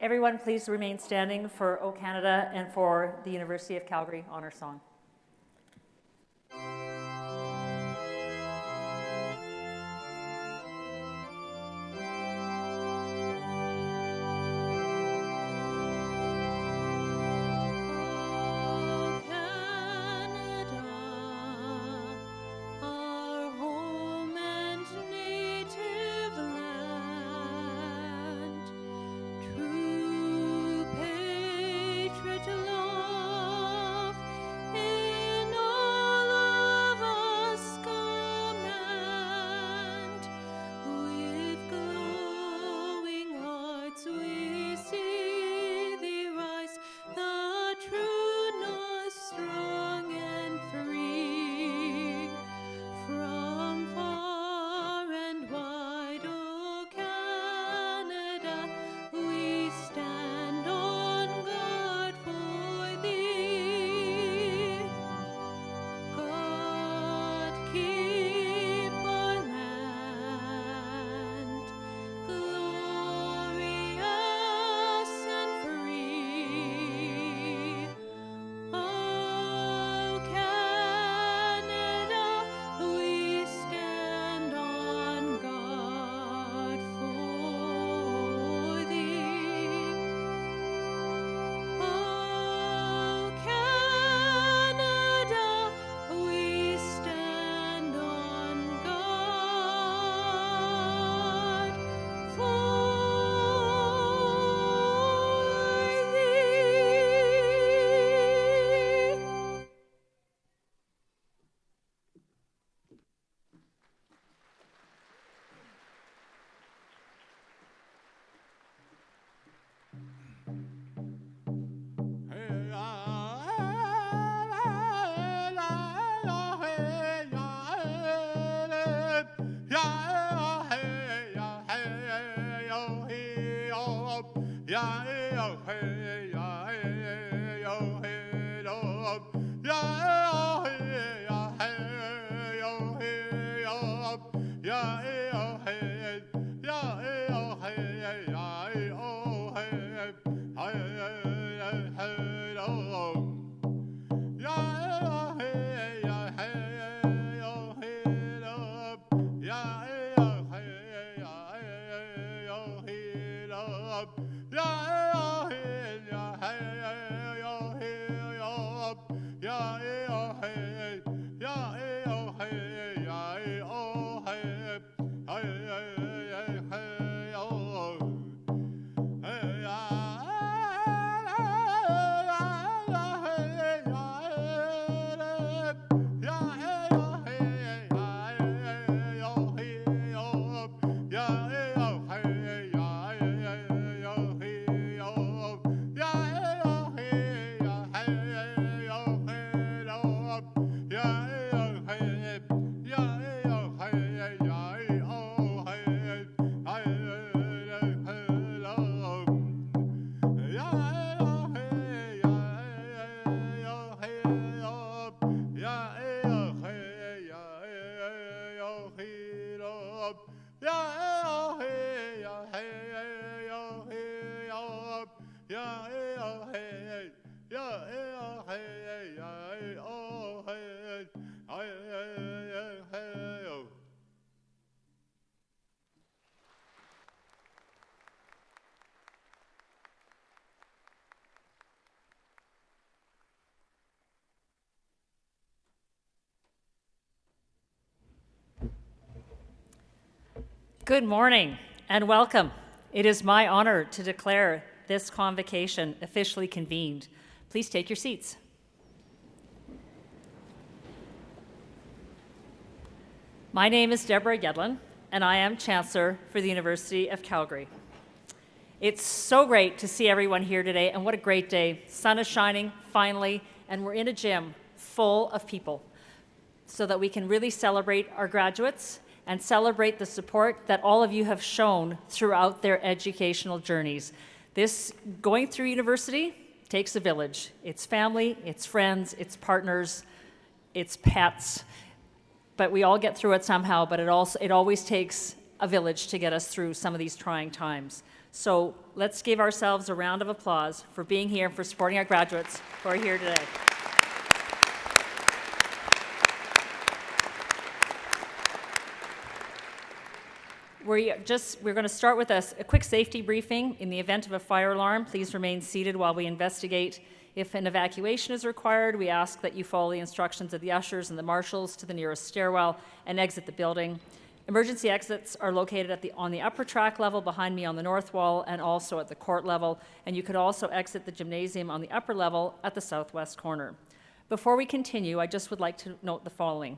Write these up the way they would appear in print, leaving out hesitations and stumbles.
Everyone, please remain standing for O Canada and for the University of Calgary Honour Song. Good morning and welcome. It is my honor to declare this convocation officially convened. Please take your seats. My name is Deborah Yedlin, and I am Chancellor for the University of Calgary. It's so great to see everyone here today, and what a great day. Sun is shining, finally, and we're in a gym full of people so that we can really celebrate our graduates and celebrate the support that all of you have shown throughout their educational journeys. This going through university takes a village. It's family, it's friends, it's partners, it's pets, but we all get through it somehow, but it always takes a village to get us through some of these trying times. So let's give ourselves a round of applause for being here and for supporting our graduates who are here today. We're going to start with a quick safety briefing. In the event of a fire alarm, please remain seated while we investigate. If an evacuation is required, we ask that you follow the instructions of the ushers and the marshals to the nearest stairwell and exit the building. Emergency exits are located on the upper track level behind me on the north wall and also at the court level, and you could also exit the gymnasium on the upper level at the southwest corner. Before we continue, I just would like to note the following.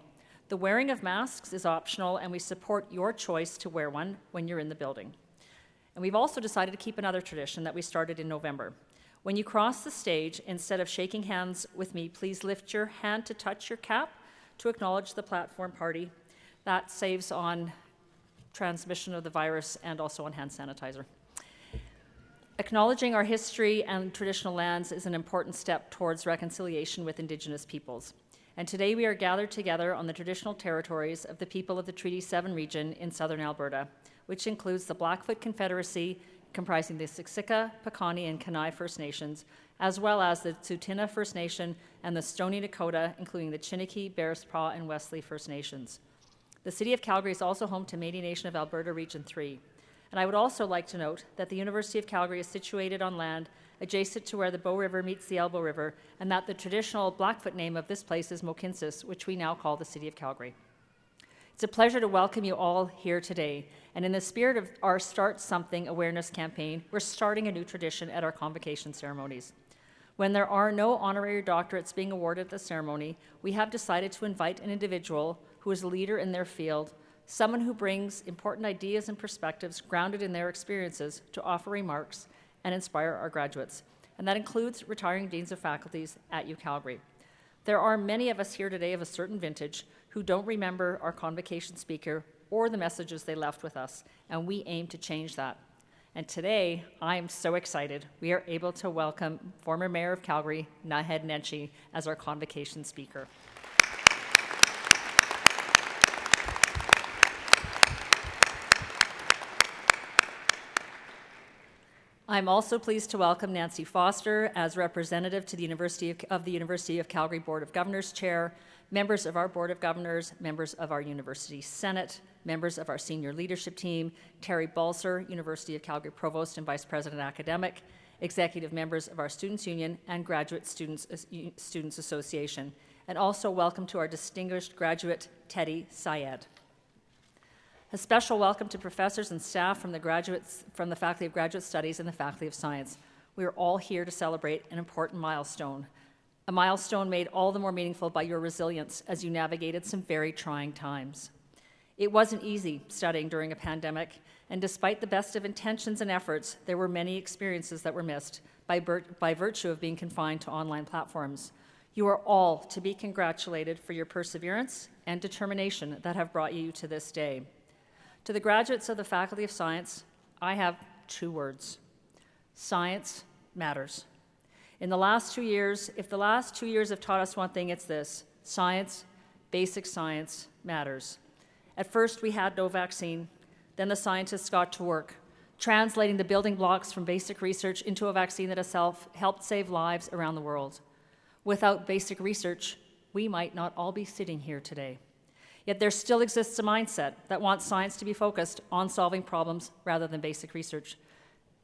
The wearing of masks is optional, and we support your choice to wear one when you're in the building. And we've also decided to keep another tradition that we started in November. When you cross the stage, instead of shaking hands with me, please lift your hand to touch your cap to acknowledge the platform party. That saves on transmission of the virus and also on hand sanitizer. Acknowledging our history and traditional lands is an important step towards reconciliation with Indigenous peoples. And today we are gathered together on the traditional territories of the people of the Treaty 7 region in southern Alberta, which includes the Blackfoot Confederacy, comprising the Siksika, Piikani, and Kainai First Nations, as well as the Tsuut'ina First Nation and the Stoney Nakoda, including the Chiniki, Bearspaw, and Wesley First Nations. The City of Calgary is also home to Métis Nation of Alberta Region 3. And I would also like to note that the University of Calgary is situated on land adjacent to where the Bow River meets the Elbow River, and that the traditional Blackfoot name of this place is Mohkinstsis, which we now call the City of Calgary. It's a pleasure to welcome you all here today, and in the spirit of our Start Something awareness campaign, we're starting a new tradition at our convocation ceremonies. When there are no honorary doctorates being awarded at the ceremony, we have decided to invite an individual who is a leader in their field, someone who brings important ideas and perspectives grounded in their experiences to offer remarks and inspire our graduates. And that includes retiring deans of faculties at UCalgary. There are many of us here today of a certain vintage who don't remember our convocation speaker or the messages they left with us, and we aim to change that. And today, I am so excited we are able to welcome former Mayor of Calgary, Naheed Nenshi, as our convocation speaker. I'm also pleased to welcome Nancy Foster as representative to the University of Calgary Board of Governors Chair, members of our Board of Governors, members of our University Senate, members of our senior leadership team, Terry Balser, University of Calgary Provost and Vice President Academic, executive members of our Students' Union and Graduate Students Association, and also welcome to our distinguished graduate, Teddy Syed. A special welcome to professors and staff from the Faculty of Graduate Studies and the Faculty of Science. We are all here to celebrate an important milestone, a milestone made all the more meaningful by your resilience as you navigated some very trying times. It wasn't easy studying during a pandemic, and despite the best of intentions and efforts, there were many experiences that were missed by virtue of being confined to online platforms. You are all to be congratulated for your perseverance and determination that have brought you to this day. To the graduates of the Faculty of Science, I have 2 words. Science matters. In the last 2 years, if the last 2 years have taught us one thing, it's this: science, basic science matters. At first, we had no vaccine. Then the scientists got to work, translating the building blocks from basic research into a vaccine that has helped save lives around the world. Without basic research, we might not all be sitting here today. Yet there still exists a mindset that wants science to be focused on solving problems rather than basic research.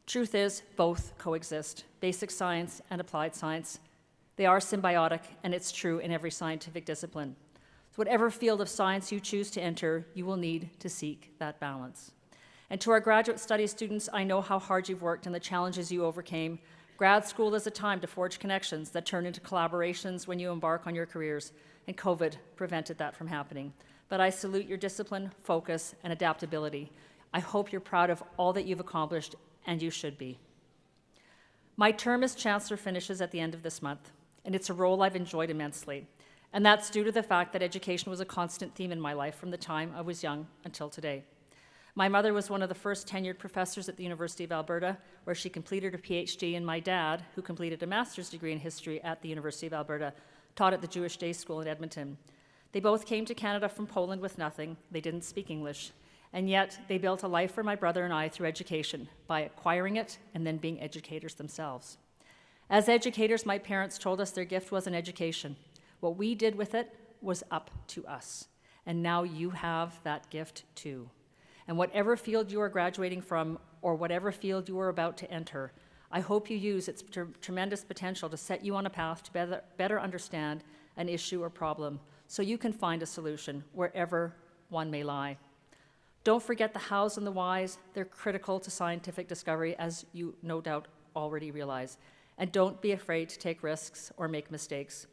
Truth is, both coexist, basic science and applied science. They are symbiotic, and it's true in every scientific discipline. So whatever field of science you choose to enter, you will need to seek that balance. And to our graduate studies students, I know how hard you've worked and the challenges you overcame. Grad school is a time to forge connections that turn into collaborations when you embark on your careers, and COVID prevented that from happening. But I salute your discipline, focus, and adaptability. I hope you're proud of all that you've accomplished, and you should be. My term as Chancellor finishes at the end of this month, and it's a role I've enjoyed immensely. And that's due to the fact that education was a constant theme in my life from the time I was young until today. My mother was one of the first tenured professors at the University of Alberta, where she completed her PhD, and my dad, who completed a master's degree in history at the University of Alberta, taught at the Jewish Day School in Edmonton. They both came to Canada from Poland with nothing. They didn't speak English. And yet, they built a life for my brother and I through education, by acquiring it and then being educators themselves. As educators, my parents told us their gift was an education. What we did with it was up to us. And now you have that gift too. And whatever field you are graduating from, or whatever field you are about to enter, I hope you use its tremendous potential to set you on a path to better understand an issue or problem, so you can find a solution wherever one may lie. Don't forget the hows and the whys. They're critical to scientific discovery, as you no doubt already realize. And don't be afraid to take risks or make mistakes.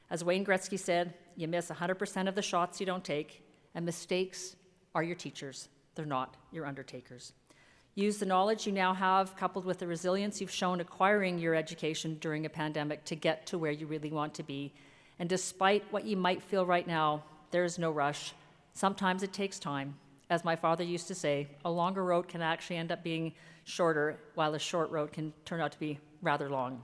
As Wayne Gretzky said, you miss 100% of the shots you don't take, and mistakes are your teachers. They're not your undertakers. Use the knowledge you now have, coupled with the resilience you've shown acquiring your education during a pandemic, to get to where you really want to be. And despite what you might feel right now, there is no rush. Sometimes it takes time. As my father used to say, a longer road can actually end up being shorter, while a short road can turn out to be rather long.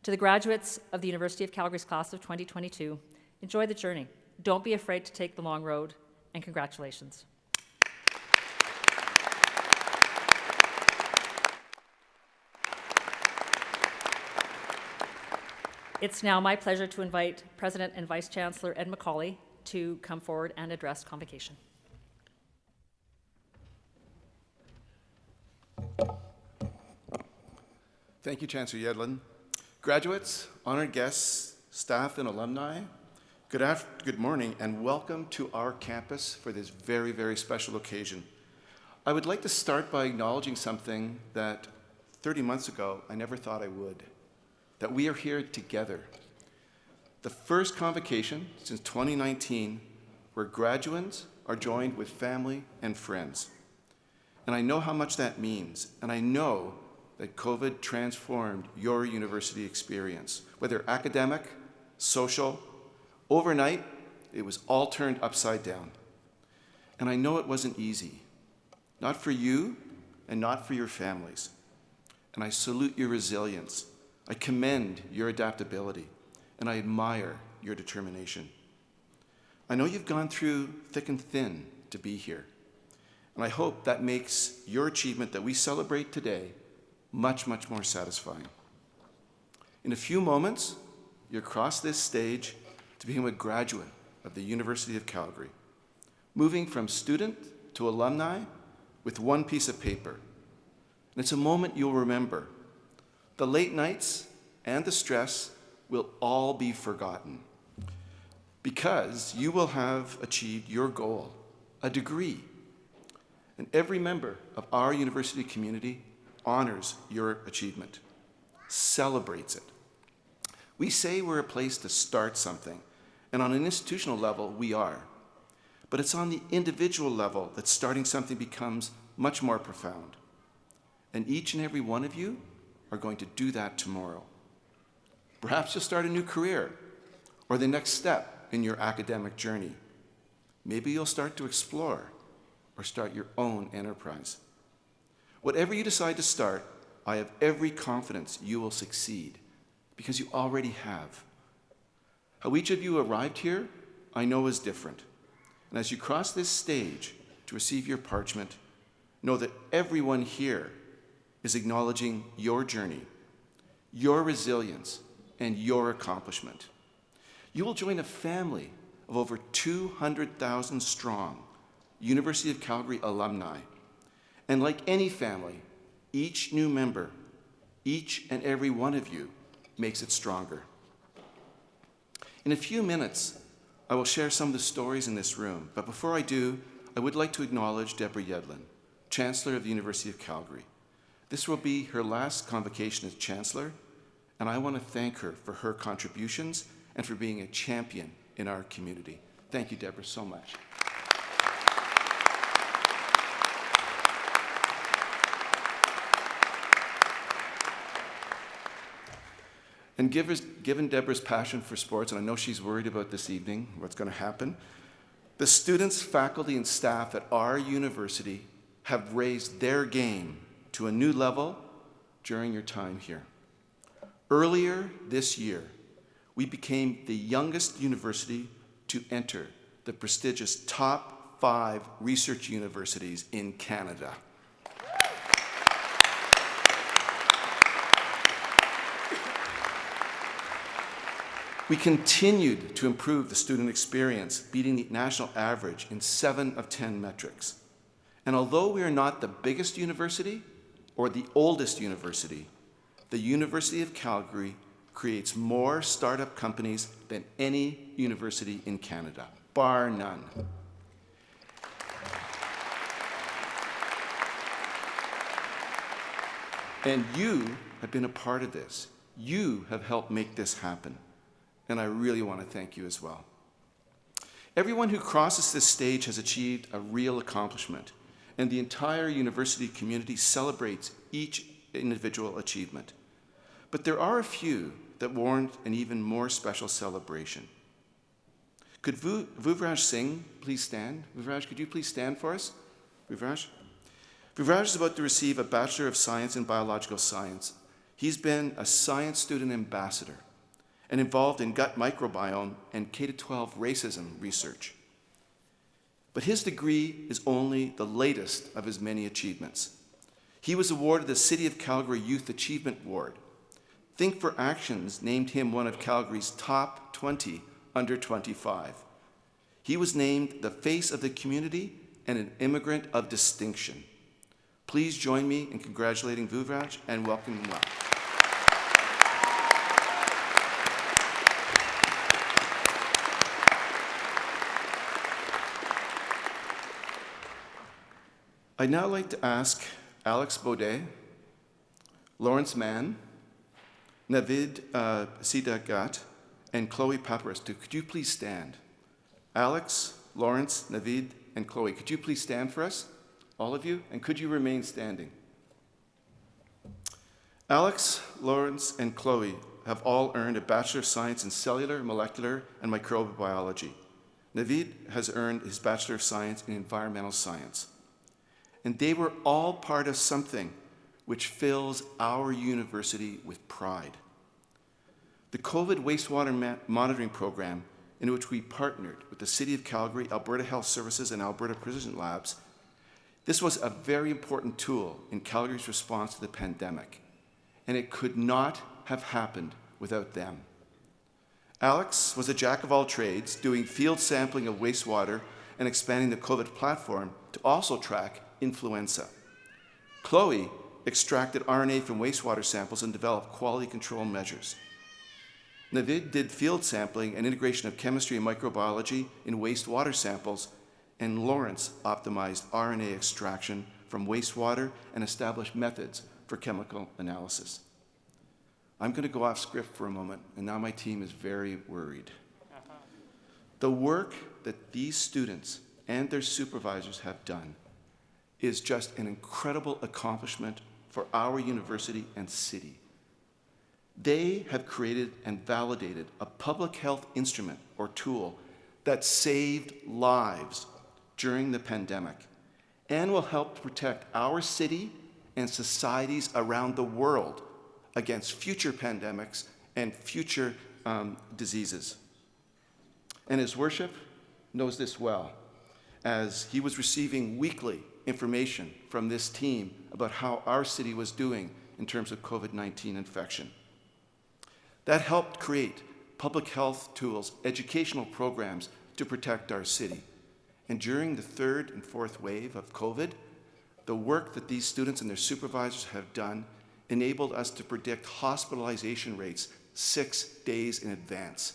To the graduates of the University of Calgary's class of 2022, enjoy the journey. Don't be afraid to take the long road, and congratulations. It's now my pleasure to invite President and Vice Chancellor Ed McCauley to come forward and address Convocation. Thank you, Chancellor Yedlin. Graduates, honored guests, staff, and alumni, good morning, and welcome to our campus for this very, very special occasion. I would like to start by acknowledging something that 30 months ago I never thought I would, that we are here together. The first convocation since 2019 where graduates are joined with family and friends. And I know how much that means, and I know that COVID transformed your university experience, whether academic, social. Overnight, it was all turned upside down. And I know it wasn't easy, not for you and not for your families. And I salute your resilience. I commend your adaptability, and I admire your determination. I know you've gone through thick and thin to be here, and I hope that makes your achievement that we celebrate today much, much more satisfying. In a few moments, you'll cross this stage to become a graduate of the University of Calgary, moving from student to alumni with one piece of paper. And it's a moment you'll remember. The late nights and the stress will all be forgotten, because you will have achieved your goal, a degree. And every member of our university community honors your achievement, celebrates it. We say we're a place to start something, and on an institutional level, we are. But it's on the individual level that starting something becomes much more profound. And each and every one of you are going to do that tomorrow. Perhaps you'll start a new career, or the next step in your academic journey. Maybe you'll start to explore, or start your own enterprise. Whatever you decide to start, I have every confidence you will succeed, because you already have. How each of you arrived here, I know is different. And as you cross this stage to receive your parchment, know that everyone here is acknowledging your journey, your resilience, and your accomplishment. You will join a family of over 200,000 strong University of Calgary alumni. And like any family, each new member, each and every one of you, makes it stronger. In a few minutes, I will share some of the stories in this room, but before I do, I would like to acknowledge Deborah Yedlin, Chancellor of the University of Calgary. This will be her last convocation as Chancellor, and I want to thank her for her contributions and for being a champion in our community. Thank you, Deborah, so much. And given Deborah's passion for sports, and I know she's worried about this evening, what's going to happen, the students, faculty, and staff at our university have raised their game to a new level during your time here. Earlier this year, we became the youngest university to enter the prestigious top 5 research universities in Canada. We continued to improve the student experience, beating the national average in 7 of 10 metrics. And although we are not the biggest university or the oldest university, the University of Calgary creates more startup companies than any university in Canada, bar none. And you have been a part of this. You have helped make this happen. And I really want to thank you as well. Everyone who crosses this stage has achieved a real accomplishment, and the entire university community celebrates each individual achievement. But there are a few that warrant an even more special celebration. Could Vuvraj Singh please stand? Vuvraj, could you please stand for us? Vuvraj? Vuvraj is about to receive a Bachelor of Science in Biological Science. He's been a science student ambassador and involved in gut microbiome and K-12 racism research. But his degree is only the latest of his many achievements. He was awarded the City of Calgary Youth Achievement Award. Think for Actions named him one of Calgary's top 20 under 25. He was named the face of the community and an immigrant of distinction. Please join me in congratulating Vuvraj and welcome him well. I'd now like to ask Alex Baudet, Lawrence Mann, Navid Sidagat, and Chloe Paparistu. Could you please stand? Alex, Lawrence, Navid, and Chloe, could you please stand for us? All of you? And could you remain standing? Alex, Lawrence, and Chloe have all earned a Bachelor of Science in Cellular, Molecular, and Microbiology. Navid has earned his Bachelor of Science in Environmental Science. And they were all part of something which fills our university with pride. The COVID wastewater monitoring program, in which we partnered with the City of Calgary, Alberta Health Services, and Alberta Precision Labs, this was a very important tool in Calgary's response to the pandemic, and it could not have happened without them. Alex was a jack of all trades, doing field sampling of wastewater and expanding the COVID platform to also track influenza. Chloe extracted RNA from wastewater samples and developed quality control measures. Navid did field sampling and integration of chemistry and microbiology in wastewater samples, and Lawrence optimized RNA extraction from wastewater and established methods for chemical analysis. I'm going to go off script for a moment, and now my team is very worried. The work that these students and their supervisors have done is just an incredible accomplishment for our university and city. They have created and validated a public health instrument or tool that saved lives during the pandemic and will help protect our city and societies around the world against future pandemics and future diseases. And His Worship knows this well, as he was receiving weekly information from this team about how our city was doing in terms of COVID-19 infection. That helped create public health tools, educational programs to protect our city. And during the third and fourth wave of COVID, the work that these students and their supervisors have done enabled us to predict hospitalization rates 6 days in advance,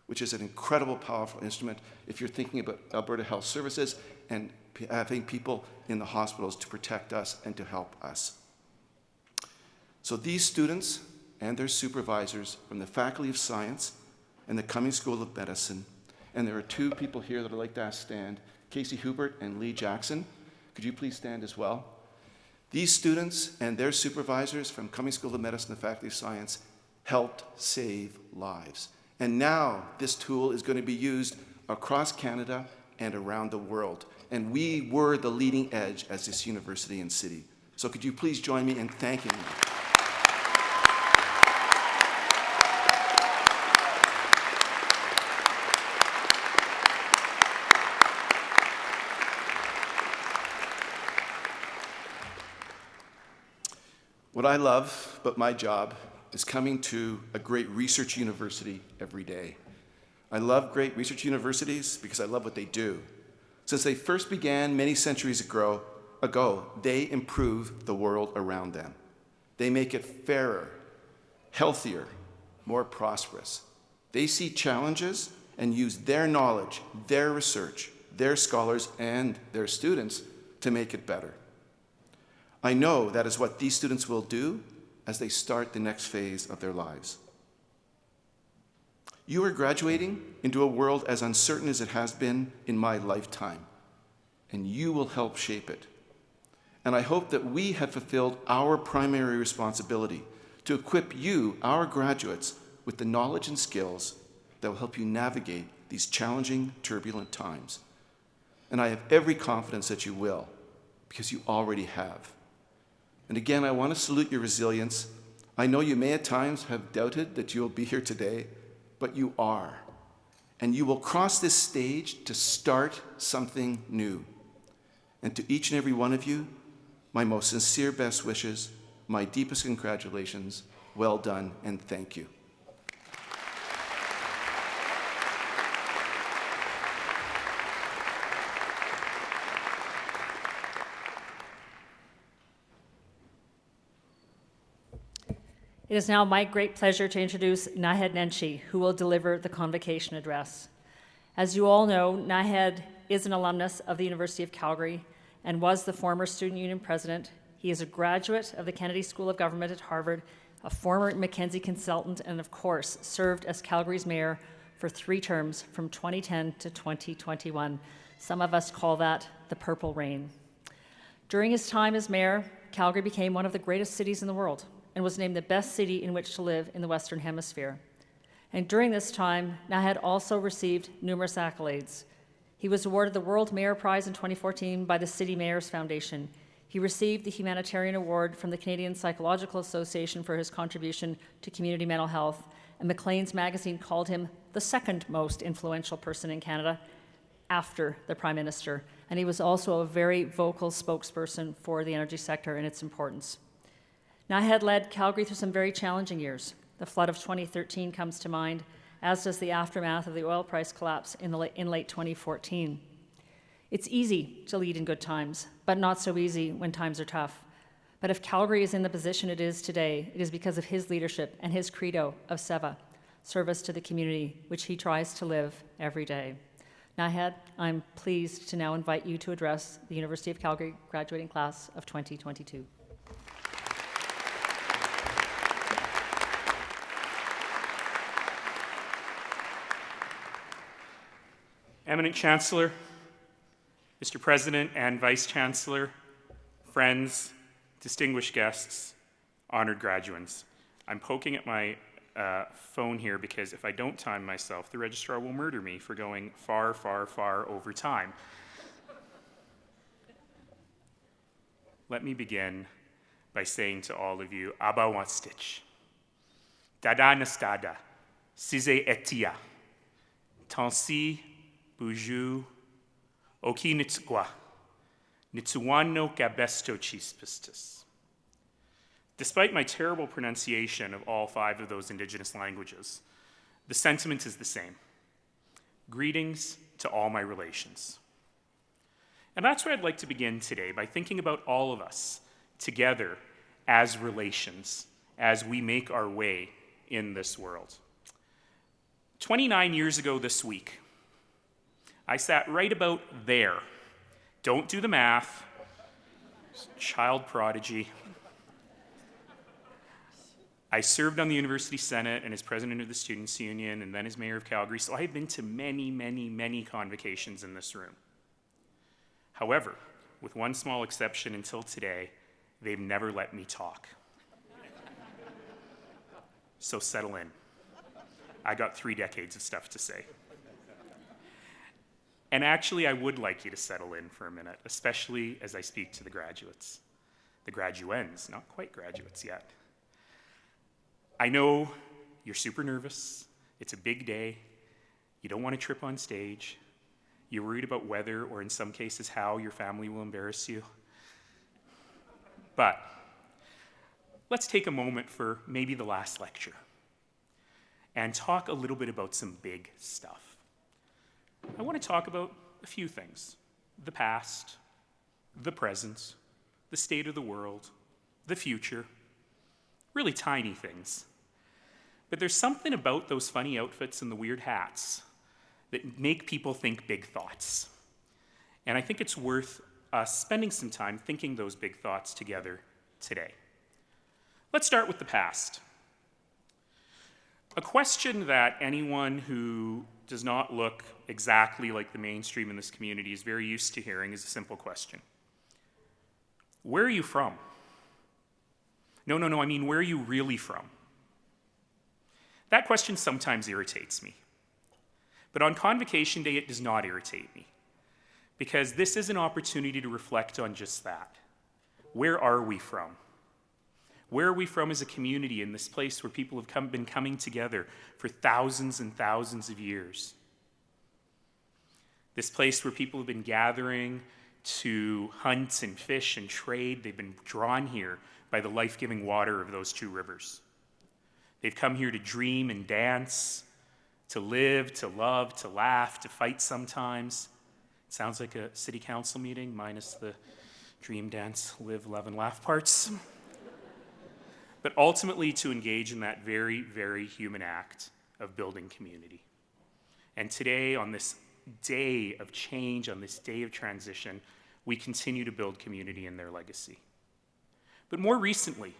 which is an incredible, powerful instrument if you're thinking about Alberta Health Services and having people in the hospitals to protect us and to help us. So these students and their supervisors from the Faculty of Science and the Cummings School of Medicine, and there are 2 people here that I'd like to ask stand, Casey Hubert and Lee Jackson. Could you please stand as well? These students and their supervisors from Cummings School of Medicine and the Faculty of Science helped save lives. And now this tool is going to be used across Canada and around the world. And we were the leading edge as this university and city. So could you please join me in thanking them? What I love about my job is coming to a great research university every day. I love great research universities because I love what they do. Since they first began many centuries ago, they improve the world around them. They make it fairer, healthier, more prosperous. They see challenges and use their knowledge, their research, their scholars, and their students to make it better. I know that is what these students will do as they start the next phase of their lives. You are graduating into a world as uncertain as it has been in my lifetime, and you will help shape it. And I hope that we have fulfilled our primary responsibility to equip you, our graduates, with the knowledge and skills that will help you navigate these challenging, turbulent times. And I have every confidence that you will, because you already have. And again, I want to salute your resilience. I know you may at times have doubted that you will be here today, but you are. And you will cross this stage to start something new. And to each and every one of you, my most sincere best wishes, my deepest congratulations, well done, and thank you. It is now my great pleasure to introduce Nahed Nenshi, who will deliver the Convocation address. As you all know, Nahed is an alumnus of the University of Calgary and was the former Student Union president. He is a graduate of the Kennedy School of Government at Harvard, a former McKinsey consultant, and of course, served as Calgary's mayor for 3 terms from 2010 to 2021. Some of us call that the Purple Rain. During his time as mayor, Calgary became one of the greatest cities in the world and was named the best city in which to live in the Western Hemisphere. And during this time, Nahed also received numerous accolades. He was awarded the World Mayor Prize in 2014 by the City Mayors Foundation. He received the Humanitarian Award from the Canadian Psychological Association for his contribution to community mental health, and Maclean's magazine called him the second most influential person in Canada after the Prime Minister. And he was also a very vocal spokesperson for the energy sector and its importance. Nahed led Calgary through some very challenging years. The flood of 2013 comes to mind, as does the aftermath of the oil price collapse in late 2014. It's easy to lead in good times, but not so easy when times are tough. But if Calgary is in the position it is today, it is because of his leadership and his credo of SEVA, service to the community, which he tries to live every day. Nahed, I'm pleased to now invite you to address the University of Calgary graduating class of 2022. Eminent Chancellor, Mr. President and Vice Chancellor, friends, distinguished guests, honored graduands. I'm poking at my phone here because if I don't time myself, the registrar will murder me for going far, far, far over time. Let me begin by saying to all of you, Aba Wastich, Dada Nastada, Size Etia, Tansi Buju, Oki Nitsgwa, Nitsuwano Gabesto Chispistis. Despite my terrible pronunciation of all 5 of those indigenous languages, the sentiment is the same. Greetings to all my relations. And that's where I'd like to begin today, by thinking about all of us together as relations, as we make our way in this world. 29 years ago this week, I sat right about there. Don't do the math. Child prodigy. I served on the University Senate and as president of the Students' Union and then as mayor of Calgary, so I have been to many, many, many convocations in this room. However, with one small exception until today, they've never let me talk. So settle in. I got 3 decades of stuff to say. And actually, I would like you to settle in for a minute, especially as I speak to the graduates. The graduands, not quite graduates yet. I know you're super nervous. It's a big day. You don't want to trip on stage. You're worried about whether, or in some cases, how your family will embarrass you. But let's take a moment for maybe the last lecture and talk a little bit about some big stuff. I want to talk about a few things: the past, the present, the state of the world, the future, really tiny things. But there's something about those funny outfits and the weird hats that make people think big thoughts. And I think it's worth us spending some time thinking those big thoughts together today. Let's start with the past. A question that anyone who does not look exactly like the mainstream in this community is very used to hearing is a simple question. Where are you from? No, I mean, where are you really from? That question sometimes irritates me. But on Convocation Day, it does not irritate me, because this is an opportunity to reflect on just that. Where are we from? Where are we from as a community in this place where people have been coming together for thousands and thousands of years? This place where people have been gathering to hunt and fish and trade. They've been drawn here by the life-giving water of those two rivers. They've come here to dream and dance, to live, to love, to laugh, to fight sometimes. It sounds like a city council meeting, minus the dream, dance, live, love, and laugh parts. But ultimately to engage in that very, very human act of building community. And today, on this day of change, on this day of transition, we continue to build community in their legacy. But more recently,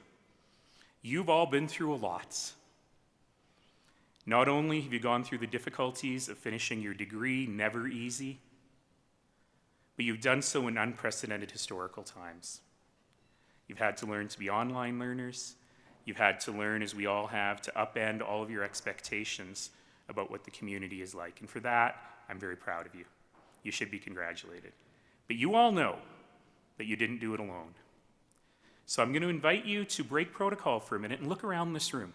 you've all been through a lot. Not only have you gone through the difficulties of finishing your degree, never easy, but you've done so in unprecedented historical times. You've had to learn to be online learners. You've had to learn, as we all have, to upend all of your expectations about what the community is like. And for that, I'm very proud of you. You should be congratulated. But you all know that you didn't do it alone. So I'm going to invite you to break protocol for a minute and look around this room.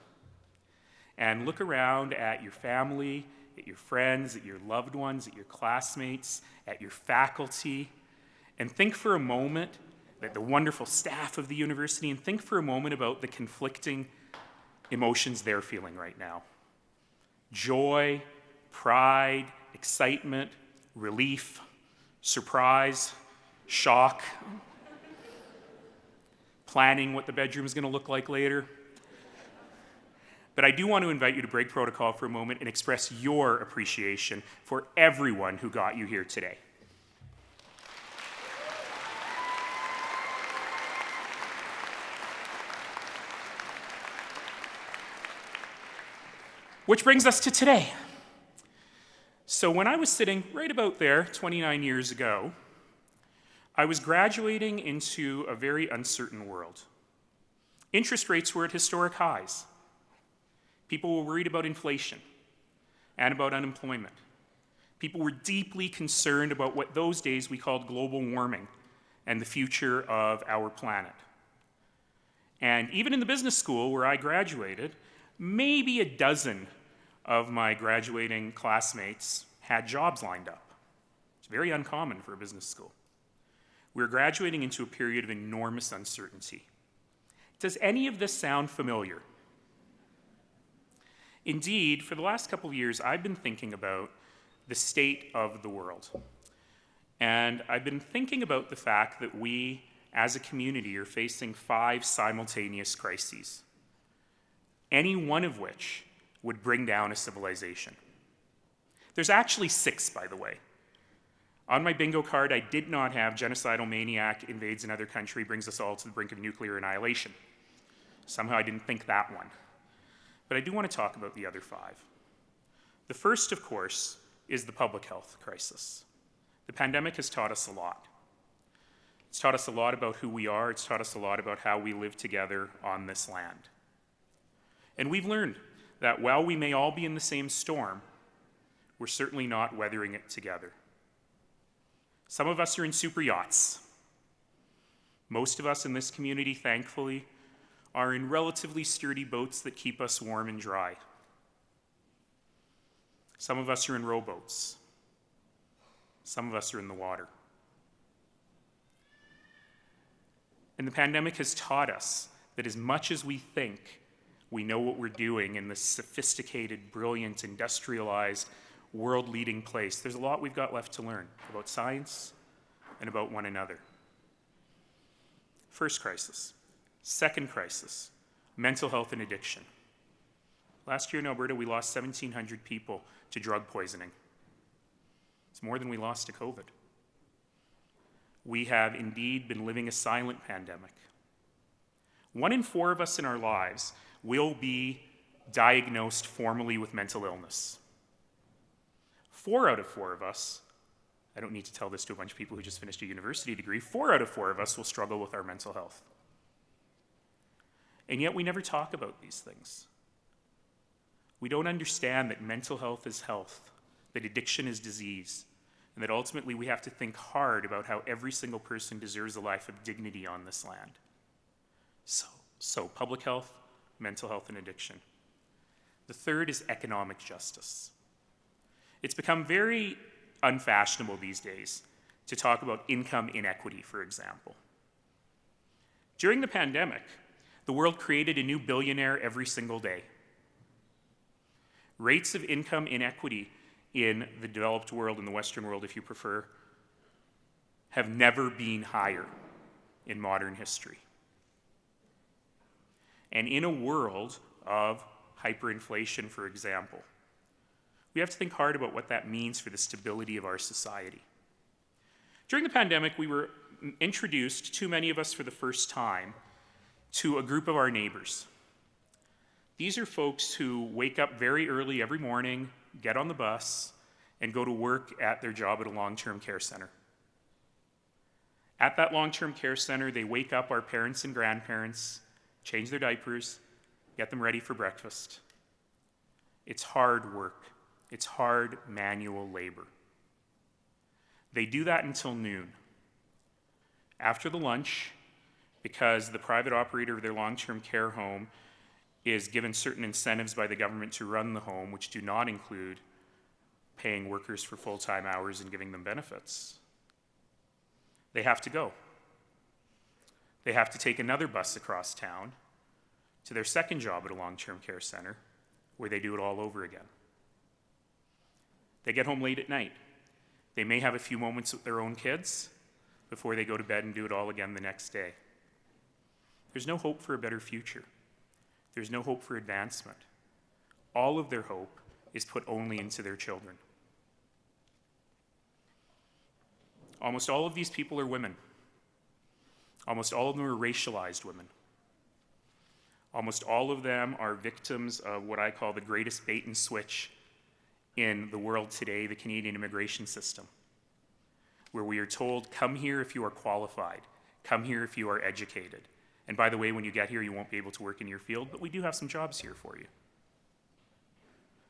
And look around at your family, at your friends, at your loved ones, at your classmates, at your faculty, and think for a moment at the wonderful staff of the university, and think for a moment about the conflicting emotions they're feeling right now. Joy, pride, excitement, relief, surprise, shock, planning what the bedroom is going to look like later. But I do want to invite you to break protocol for a moment and express your appreciation for everyone who got you here today. Which brings us to today. So when I was sitting right about there 29 years ago, I was graduating into a very uncertain world. Interest rates were at historic highs. People were worried about inflation and about unemployment. People were deeply concerned about what those days we called global warming and the future of our planet. And even in the business school where I graduated, maybe a dozen of my graduating classmates had jobs lined up. It's very uncommon for a business school. We're graduating into a period of enormous uncertainty. Does any of this sound familiar? Indeed, for the last couple of years, I've been thinking about the state of the world. And I've been thinking about the fact that we, as a community, are facing 5 simultaneous crises, any one of which would bring down a civilization. There's actually 6, by the way. On my bingo card, I did not have genocidal maniac invades another country, brings us all to the brink of nuclear annihilation. Somehow I didn't think that one. But I do want to talk about the other 5. The first, of course, is the public health crisis. The pandemic has taught us a lot. It's taught us a lot about who we are. It's taught us a lot about how we live together on this land. And we've learned that while we may all be in the same storm, we're certainly not weathering it together. Some of us are in super yachts. Most of us in this community, thankfully, are in relatively sturdy boats that keep us warm and dry. Some of us are in rowboats. Some of us are in the water. And the pandemic has taught us that as much as we think we know what we're doing in this sophisticated, brilliant, industrialized, world-leading place, there's a lot we've got left to learn about science and about one another. First crisis. Second crisis, mental health and addiction. Last year in Alberta, we lost 1,700 people to drug poisoning. It's more than we lost to COVID. We have indeed been living a silent pandemic. 1 in 4 of us in our lives will be diagnosed formally with mental illness. 4 out of 4 of us, I don't need to tell this to a bunch of people who just finished a university degree, 4 out of 4 of us will struggle with our mental health. And yet we never talk about these things. We don't understand that mental health is health, that addiction is disease, and that ultimately we have to think hard about how every single person deserves a life of dignity on this land. So public health, mental health, and addiction. The third is economic justice. It's become very unfashionable these days to talk about income inequity, for example. During the pandemic, the world created a new billionaire every single day. Rates of income inequity in the developed world, in the Western world if you prefer, have never been higher in modern history. And in a world of hyperinflation, for example, we have to think hard about what that means for the stability of our society. During the pandemic, we were introduced, too many of us for the first time, to a group of our neighbors. These are folks who wake up very early every morning, get on the bus, and go to work at their job at a long-term care center. At that long-term care center, they wake up our parents and grandparents, change their diapers, get them ready for breakfast. It's hard work. It's hard manual labor. They do that until noon. After the lunch, because the private operator of their long-term care home is given certain incentives by the government to run the home, which do not include paying workers for full-time hours and giving them benefits, they have to go. They have to take another bus across town to their second job at a long-term care center, where they do it all over again. They get home late at night. They may have a few moments with their own kids before they go to bed and do it all again the next day. There's no hope for a better future. There's no hope for advancement. All of their hope is put only into their children. Almost all of these people are women. Almost all of them are racialized women. Almost all of them are victims of what I call the greatest bait and switch in the world today, the Canadian immigration system, where we are told, come here if you are qualified, come here if you are educated. And by the way, when you get here, you won't be able to work in your field, but we do have some jobs here for you.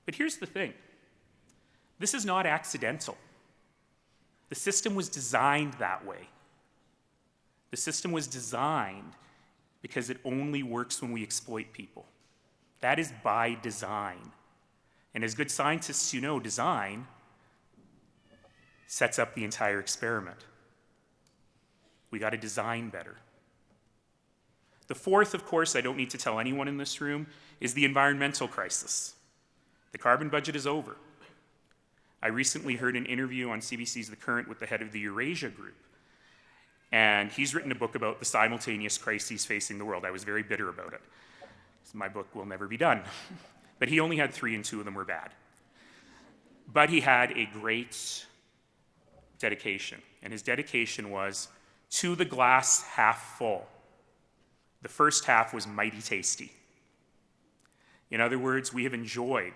But here's the thing. This is not accidental. The system was designed that way. The system was designed because it only works when we exploit people. That is by design. And as good scientists, you know, design sets up the entire experiment. We got to design better. The fourth, of course, I don't need to tell anyone in this room, is the environmental crisis. The carbon budget is over. I recently heard an interview on CBC's The Current with the head of the Eurasia Group, and he's written a book about the simultaneous crises facing the world. I was very bitter about it. My book will never be done. But he only had 3, and 2 of them were bad. But he had a great dedication, and his dedication was to the glass half full. The first half was mighty tasty. In other words, we have enjoyed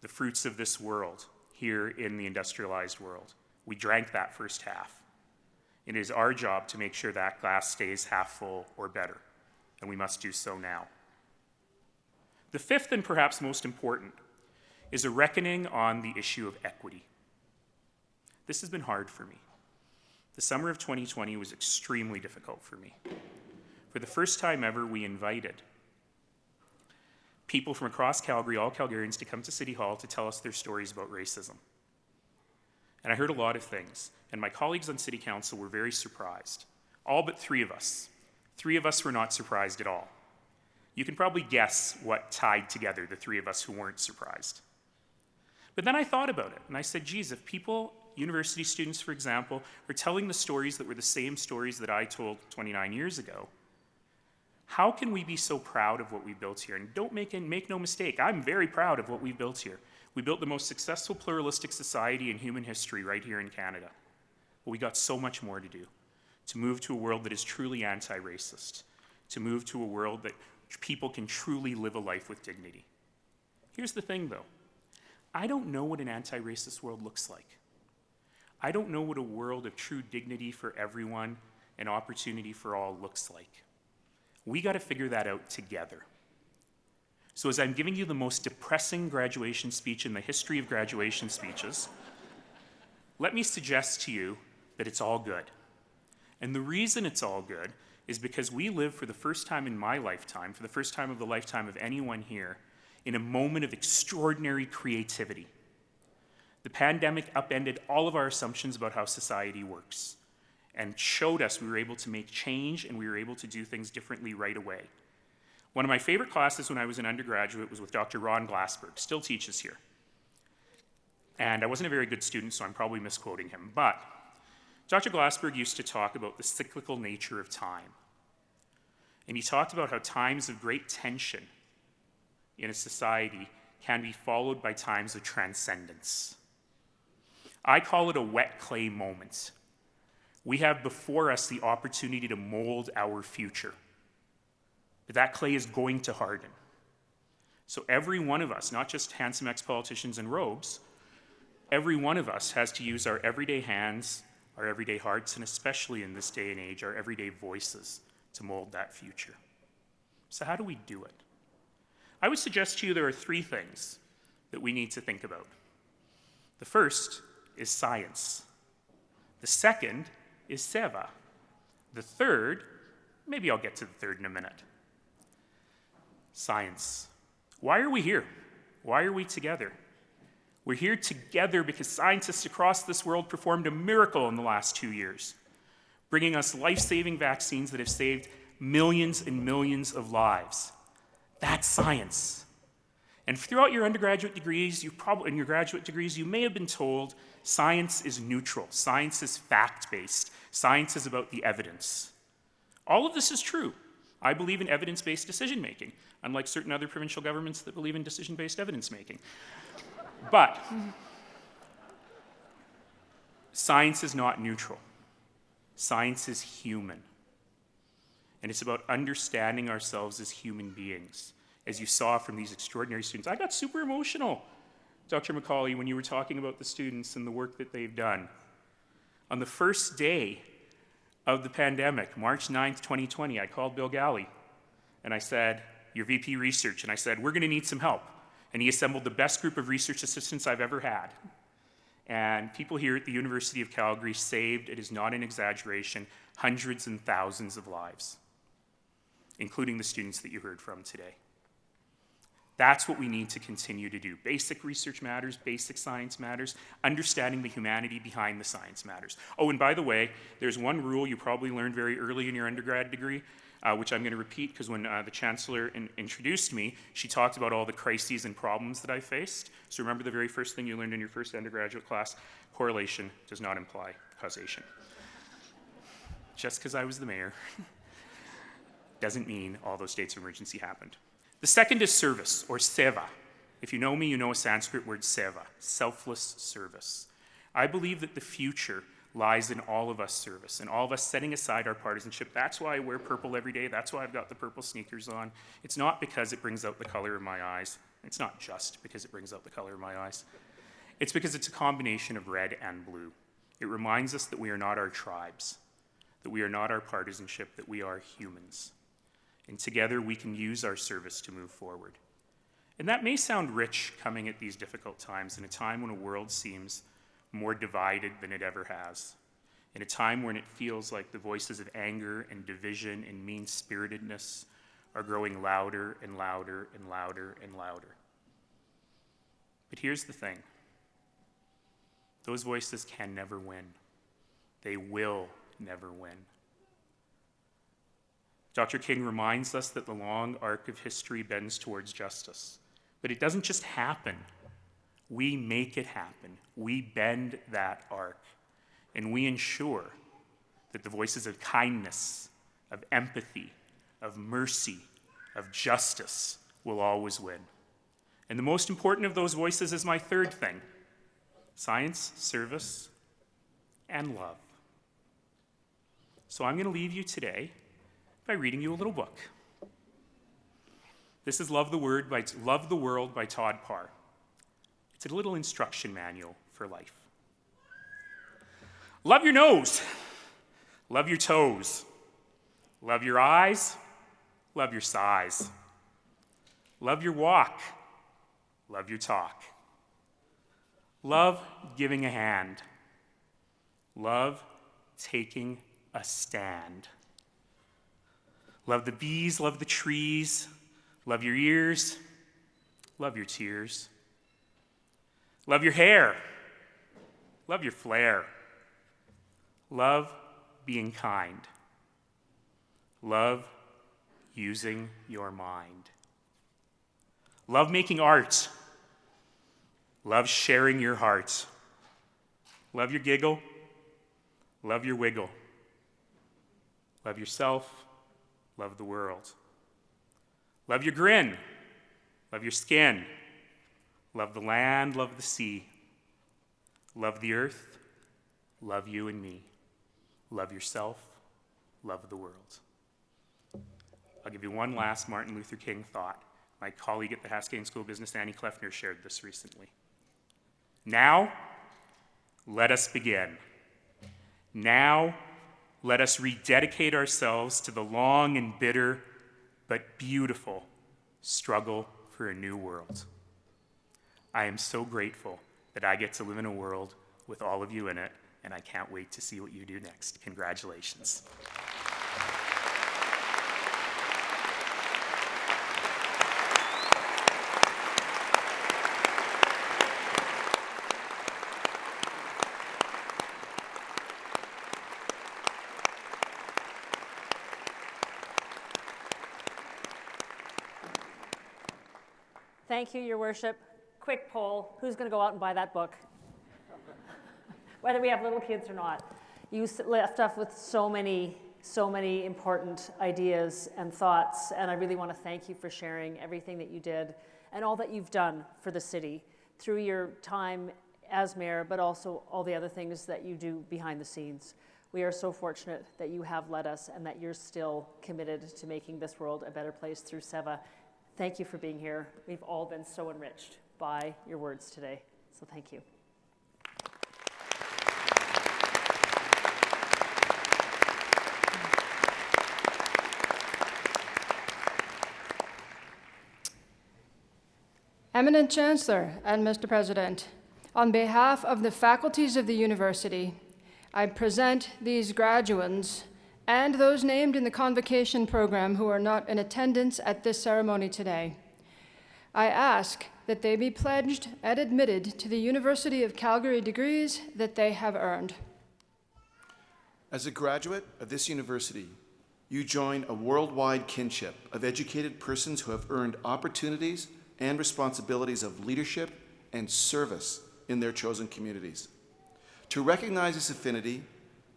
the fruits of this world here in the industrialized world. We drank that first half. It is our job to make sure that glass stays half full or better, and we must do so now. The fifth, and perhaps most important, is a reckoning on the issue of equity. This has been hard for me. The summer of 2020 was extremely difficult for me. For the first time ever, we invited people from across Calgary, all Calgarians, to come to City Hall to tell us their stories about racism. And I heard a lot of things, and my colleagues on City Council were very surprised. All but 3 of us Three of us were not surprised at all. You can probably guess what tied together the three of us who weren't surprised. But then I thought about it, and I said, geez, if people, university students, for example, are telling the stories that were the same stories that I told 29 years ago, how can we be so proud of what we built here? And don't make no mistake, I'm very proud of what we built here. We built the most successful pluralistic society in human history right here in Canada. But we got so much more to do, to move to a world that is truly anti-racist, to move to a world that people can truly live a life with dignity. Here's the thing, though. I don't know what an anti-racist world looks like. I don't know what a world of true dignity for everyone and opportunity for all looks like. We got to figure that out together. So as I'm giving you the most depressing graduation speech in the history of graduation speeches, let me suggest to you that it's all good. And the reason it's all good is because we live for the first time in my lifetime, for the first time of the lifetime of anyone here, in a moment of extraordinary creativity. The pandemic upended all of our assumptions about how society works and showed us we were able to make change and we were able to do things differently right away. One of my favorite classes when I was an undergraduate was with Dr. Ron Glassberg, still teaches here. And I wasn't a very good student, so I'm probably misquoting him, but Dr. Glassberg used to talk about the cyclical nature of time. And he talked about how times of great tension in a society can be followed by times of transcendence. I call it a wet clay moment. We have before us the opportunity to mold our future. But that clay is going to harden. So every one of us, not just handsome ex-politicians in robes, every one of us has to use our everyday hands, our everyday hearts, and especially in this day and age, our everyday voices to mold that future. So how do we do it? I would suggest to you there are three things that we need to think about. The first is science. The second is seva. The third, maybe I'll get to the third in a minute. Science. Why are we here? Why are we together? We're here together because scientists across this world performed a miracle in the last 2 years, bringing us life-saving vaccines that have saved millions and millions of lives. That's science. And throughout your undergraduate degrees, and your graduate degrees, you may have been told science is neutral, science is fact-based, science is about the evidence. All of this is true. I believe in evidence-based decision-making, unlike certain other provincial governments that believe in decision-based evidence-making. But science is not neutral. Science is human. And it's about understanding ourselves as human beings. As you saw from these extraordinary students, I got super emotional, Dr. McCauley, when you were talking about the students and the work that they've done. On the first day of the pandemic, March 9th, 2020, I called Bill Galley and I said, your VP research, and I said, we're gonna need some help. And he assembled the best group of research assistants I've ever had. And people here at the University of Calgary saved, it is not an exaggeration, hundreds and thousands of lives, including the students that you heard from today. That's what we need to continue to do. Basic research matters, basic science matters, understanding the humanity behind the science matters. Oh, and by the way, there's one rule you probably learned very early in your undergrad degree, which I'm going to repeat because when the Chancellor introduced me, she talked about all the crises and problems that I faced. So remember the very first thing you learned in your first undergraduate class, correlation does not imply causation. Just because I was the mayor doesn't mean all those states of emergency happened. The second is service, or seva. If you know me, you know a Sanskrit word seva, selfless service. I believe that the future lies in all of us service, and all of us setting aside our partisanship. That's why I wear purple every day. That's why I've got the purple sneakers on. It's not because it brings out the color of my eyes. It's not just because it brings out the color of my eyes. It's because it's a combination of red and blue. It reminds us that we are not our tribes, that we are not our partisanship, that we are humans. And together we can use our service to move forward. And that may sound rich coming at these difficult times, in a time when a world seems more divided than it ever has, in a time when it feels like the voices of anger and division and mean-spiritedness are growing louder and louder and louder and louder. But here's the thing. Those voices can never win. They will never win. Dr. King reminds us that the long arc of history bends towards justice. But it doesn't just happen. We make it happen. We bend that arc, and we ensure that the voices of kindness, of empathy, of mercy, of justice will always win. And the most important of those voices is my third thing: science, service, and love. So I'm going to leave you today by reading you a little book. This is Love the World by Todd Parr. It's a little instruction manual for life. Love your nose. Love your toes. Love your eyes. Love your size. Love your walk. Love your talk. Love giving a hand. Love taking a stand. Love the bees, love the trees, love your ears, love your tears. Love your hair, love your flair. Love being kind. Love using your mind. Love making art. Love sharing your heart. Love your giggle. Love your wiggle. Love yourself. Love the world. Love your grin. Love your skin. Love the land. Love the sea. Love the earth. Love you and me. Love yourself. Love the world. I'll give you one last Martin Luther King thought. My colleague at the Haskayne School of Business, Annie Kleffner, shared this recently. Now, let us begin. Now, let us rededicate ourselves to the long and bitter but beautiful struggle for a new world. I am so grateful that I get to live in a world with all of you in it, and I can't wait to see what you do next. Congratulations. Thank you, Your Worship. Quick poll, who's going to go out and buy that book? Whether we have little kids or not. You left off with so many important ideas and thoughts, and I really want to thank you for sharing everything that you did and all that you've done for the city through your time as mayor, but also all the other things that you do behind the scenes. We are so fortunate that you have led us and that you're still committed to making this world a better place through SEVA. Thank you for being here. We've all been so enriched by your words today, so thank you. Eminent Chancellor and Mr. President, on behalf of the faculties of the university, I present these graduands and those named in the Convocation program who are not in attendance at this ceremony today. I ask that they be pledged and admitted to the University of Calgary degrees that they have earned. As a graduate of this university, you join a worldwide kinship of educated persons who have earned opportunities and responsibilities of leadership and service in their chosen communities. To recognize this affinity,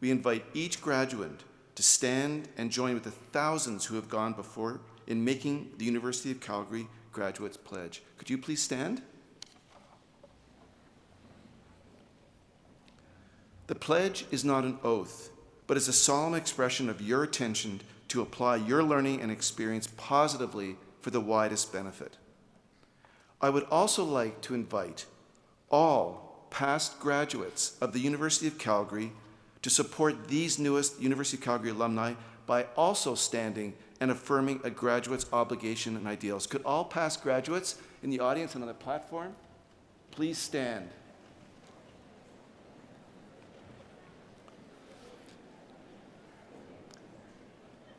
we invite each graduate to stand and join with the thousands who have gone before in making the University of Calgary Graduates Pledge. Could you please stand? The pledge is not an oath, but is a solemn expression of your intention to apply your learning and experience positively for the widest benefit. I would also like to invite all past graduates of the University of Calgary to support these newest University of Calgary alumni by also standing and affirming a graduate's obligation and ideals. Could all past graduates in the audience and on the platform please stand?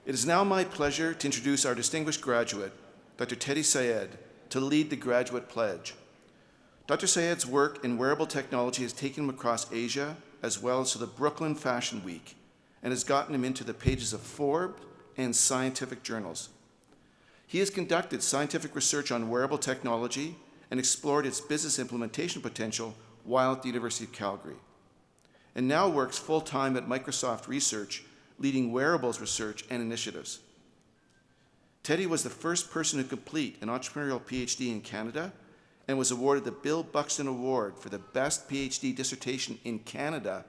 It is now my pleasure to introduce our distinguished graduate, Dr. Teddy Syed, to lead the graduate pledge. Dr. Syed's work in wearable technology has taken him across Asia, as well as to the Brooklyn Fashion Week, and has gotten him into the pages of Forbes and scientific journals. He has conducted scientific research on wearable technology and explored its business implementation potential while at the University of Calgary, and now works full-time at Microsoft Research, leading wearables research and initiatives. Teddy was the first person to complete an entrepreneurial PhD in Canada and was awarded the Bill Buxton Award for the best PhD dissertation in Canada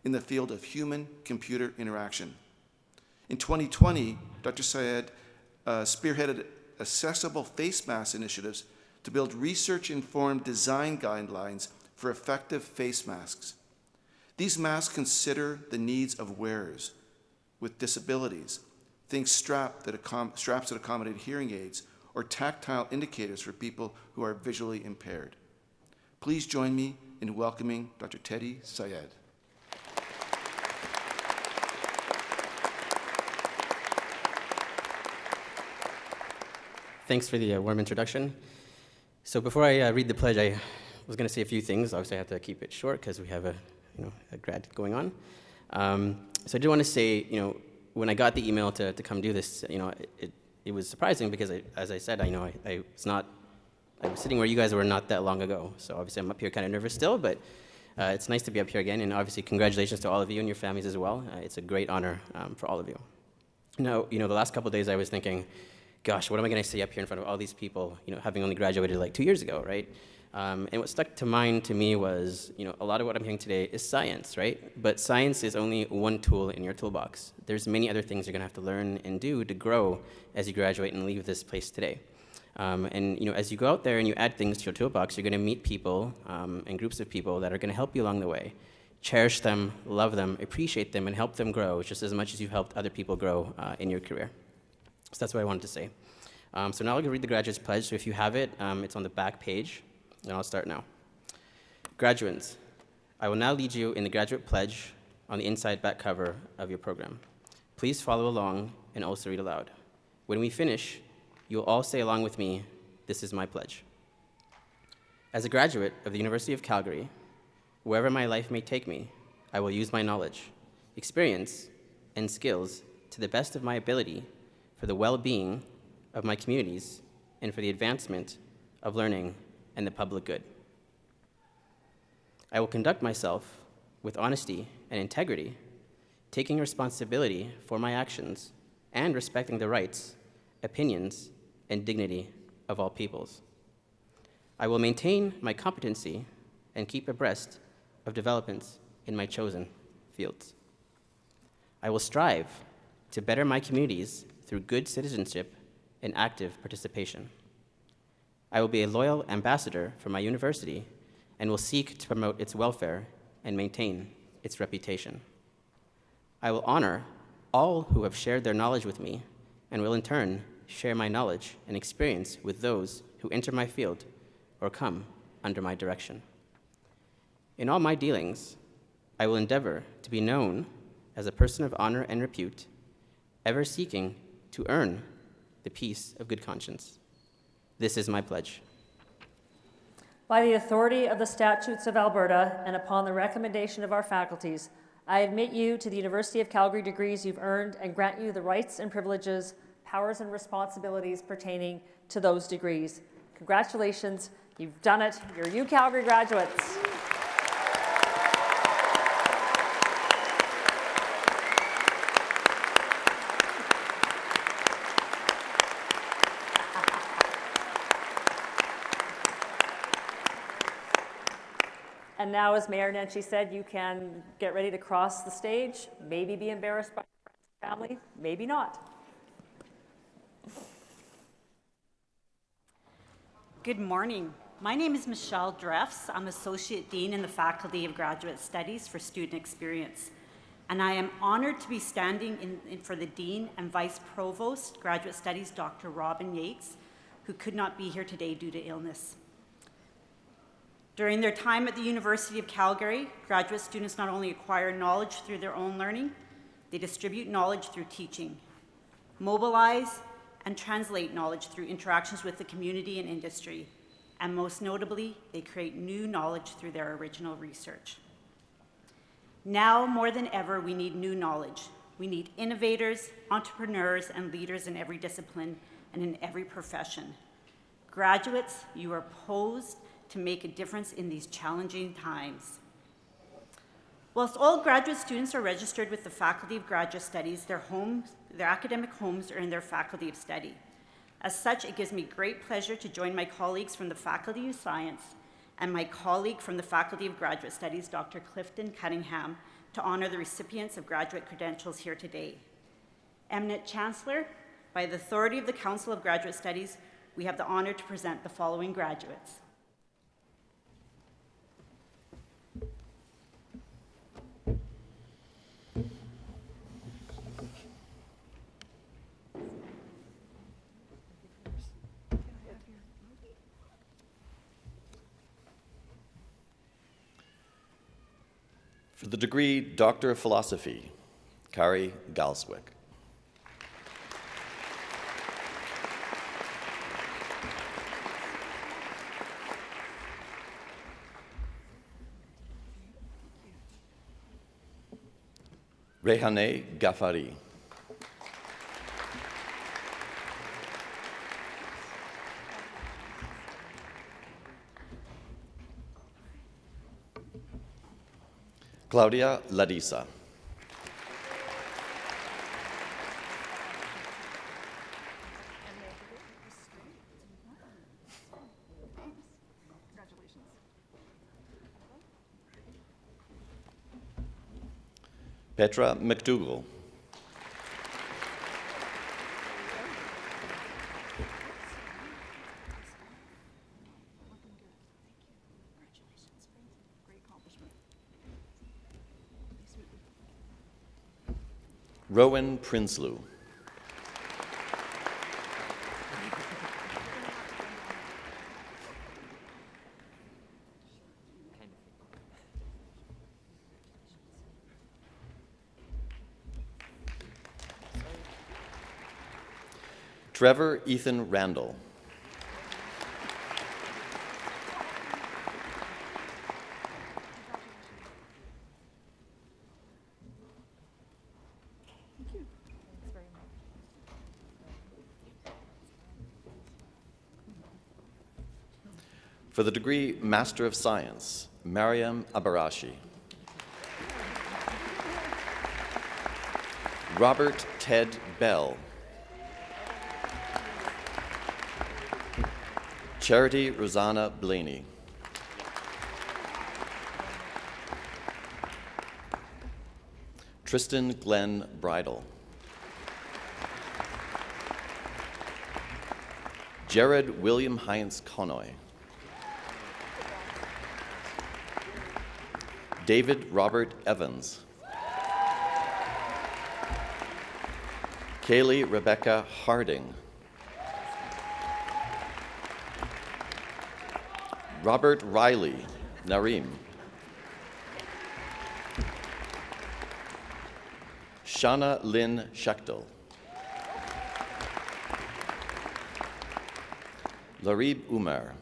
in the field of human-computer interaction. In 2020, Dr. Syed spearheaded accessible face mask initiatives to build research-informed design guidelines for effective face masks. These masks consider the needs of wearers with disabilities. Think straps that accommodate hearing aids or tactile indicators for people who are visually impaired. Please join me in welcoming Dr. Teddy Syed. Thanks for the warm introduction. So before I read the pledge, I was going to say a few things. Obviously, I have to keep it short because we have a grad going on. So I did want to say, when I got the email to come do this, it was surprising because, as I said, I was sitting where you guys were not that long ago. So obviously, I'm up here kind of nervous still, but it's nice to be up here again. And obviously, congratulations to all of you and your families as well. It's a great honor for all of you. Now, the last couple of days I was thinking, gosh, what am I going to say up here in front of all these people, having only graduated like 2 years ago, right? And what stuck to mind to me was, a lot of what I'm hearing today is science, right? But science is only one tool in your toolbox. There's many other things you're going to have to learn and do to grow as you graduate and leave this place today. And as you go out there and you add things to your toolbox, you're going to meet people and groups of people that are going to help you along the way. Cherish them, love them, appreciate them, and help them grow just as much as you've helped other people grow in your career. So that's what I wanted to say. So now I'll read the Graduates Pledge. So if you have it, it's on the back page, and I'll start now. Graduates, I will now lead you in the Graduate Pledge on the inside back cover of your program. Please follow along and also read aloud. When we finish, you will all say along with me, "This is my pledge." As a graduate of the University of Calgary, wherever my life may take me, I will use my knowledge, experience, and skills to the best of my ability for the well-being of my communities and for the advancement of learning and the public good. I will conduct myself with honesty and integrity, taking responsibility for my actions and respecting the rights, opinions, and dignity of all peoples. I will maintain my competency and keep abreast of developments in my chosen fields. I will strive to better my communities through good citizenship and active participation. I will be a loyal ambassador for my university and will seek to promote its welfare and maintain its reputation. I will honor all who have shared their knowledge with me and will in turn share my knowledge and experience with those who enter my field or come under my direction. In all my dealings, I will endeavor to be known as a person of honor and repute, ever seeking to earn the peace of good conscience. This is my pledge. By the authority of the statutes of Alberta and upon the recommendation of our faculties, I admit you to the University of Calgary degrees you've earned and grant you the rights and privileges, powers and responsibilities pertaining to those degrees. Congratulations, you've done it. You're UCalgary graduates. And now, as Mayor Nenshi said, you can get ready to cross the stage, maybe be embarrassed by your family, maybe not. Good morning. My name is Michelle Dreffs. I'm Associate Dean in the Faculty of Graduate Studies for Student Experience. And I am honored to be standing in for the Dean and Vice Provost, Graduate Studies, Dr. Robin Yates, who could not be here today due to illness. During their time at the University of Calgary, graduate students not only acquire knowledge through their own learning, they distribute knowledge through teaching, mobilize and translate knowledge through interactions with the community and industry, and most notably, they create new knowledge through their original research. Now, more than ever, we need new knowledge, We need innovators, entrepreneurs, and leaders in every discipline and in every profession. Graduates, you are posed to make a difference in these challenging times. Whilst all graduate students are registered with the Faculty of Graduate Studies, their academic homes are in their Faculty of Study. As such, it gives me great pleasure to join my colleagues from the Faculty of Science and my colleague from the Faculty of Graduate Studies, Dr. Clifton Cunningham, to honor the recipients of graduate credentials here today. Eminent Chancellor, by the authority of the Council of Graduate Studies, we have the honor to present the following graduates. For the degree Doctor of Philosophy, Kari Galswick. Rehane Ghaffari. Claudia Ladisa. Petra McDougall. Rowan Prinsloo. Trevor Ethan Randall. For the degree Master of Science, Mariam Abarashi. Robert Ted Bell. Charity Rosanna Blaney. Tristan Glenn Bridle. Jared William Heinz Conoy. David Robert Evans. Kaylee Rebecca Harding. Robert Riley Narim. Shauna Lynn Schechtel. Larib Umar.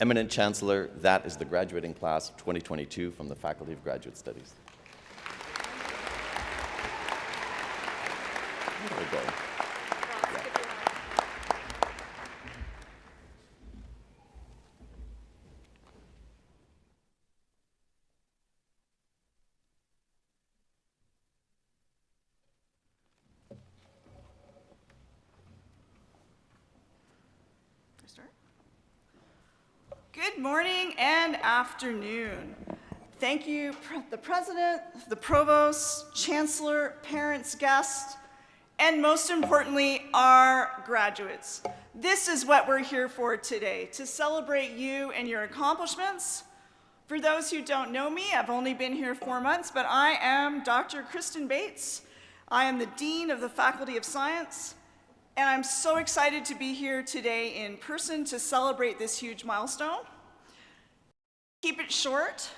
Eminent Chancellor, that is the graduating class of 2022 from the Faculty of Graduate Studies. There we go. Good morning and afternoon. Thank you, the President, the Provost, Chancellor, parents, guests, and most importantly, our graduates. This is what we're here for today, to celebrate you and your accomplishments. For those who don't know me, I've only been here 4 months, but I am Dr. Kristen Bates. I am the Dean of the Faculty of Science, and I'm so excited to be here today in person to celebrate this huge milestone. Keep it short,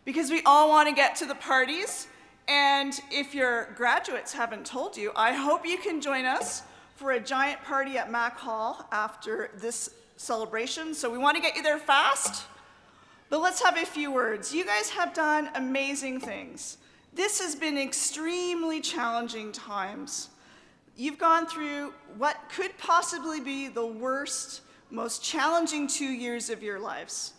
because we all want to get to the parties, and if your graduates haven't told you, I hope you can join us for a giant party at Mac Hall after this celebration. So we want to get you there fast, But let's have a few words. You guys have done amazing things. This has been extremely challenging times. You've gone through what could possibly be the worst, most challenging 2 years of your lives.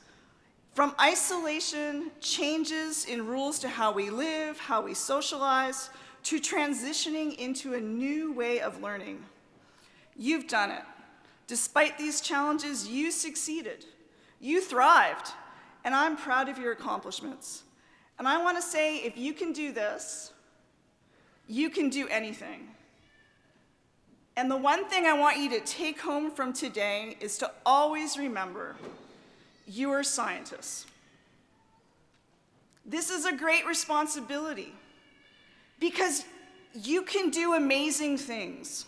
From isolation, changes in rules to how we live, how we socialize, to transitioning into a new way of learning. You've done it. Despite these challenges, you succeeded. You thrived, and I'm proud of your accomplishments. And I want to say, if you can do this, you can do anything. And the one thing I want you to take home from today is to always remember, you are scientists. This is a great responsibility because you can do amazing things.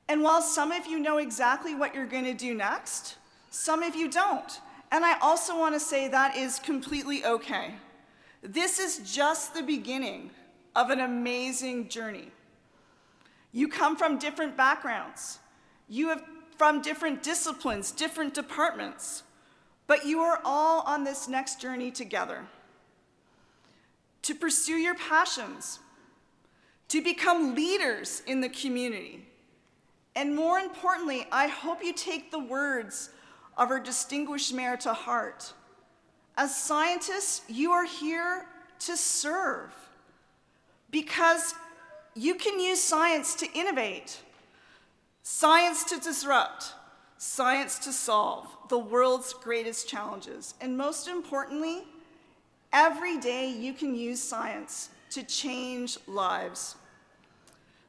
And while some of you know exactly what you're going to do next, some of you don't. And I also want to say that is completely okay. This is just the beginning of an amazing journey. You come from different backgrounds. You have from different disciplines, different departments, but you are all on this next journey together. To pursue your passions, to become leaders in the community, and more importantly, I hope you take the words of our distinguished mayor to heart. As scientists, you are here to serve because you can use science to innovate, science to disrupt, science to solve the world's greatest challenges. And most importantly, every day you can use science to change lives.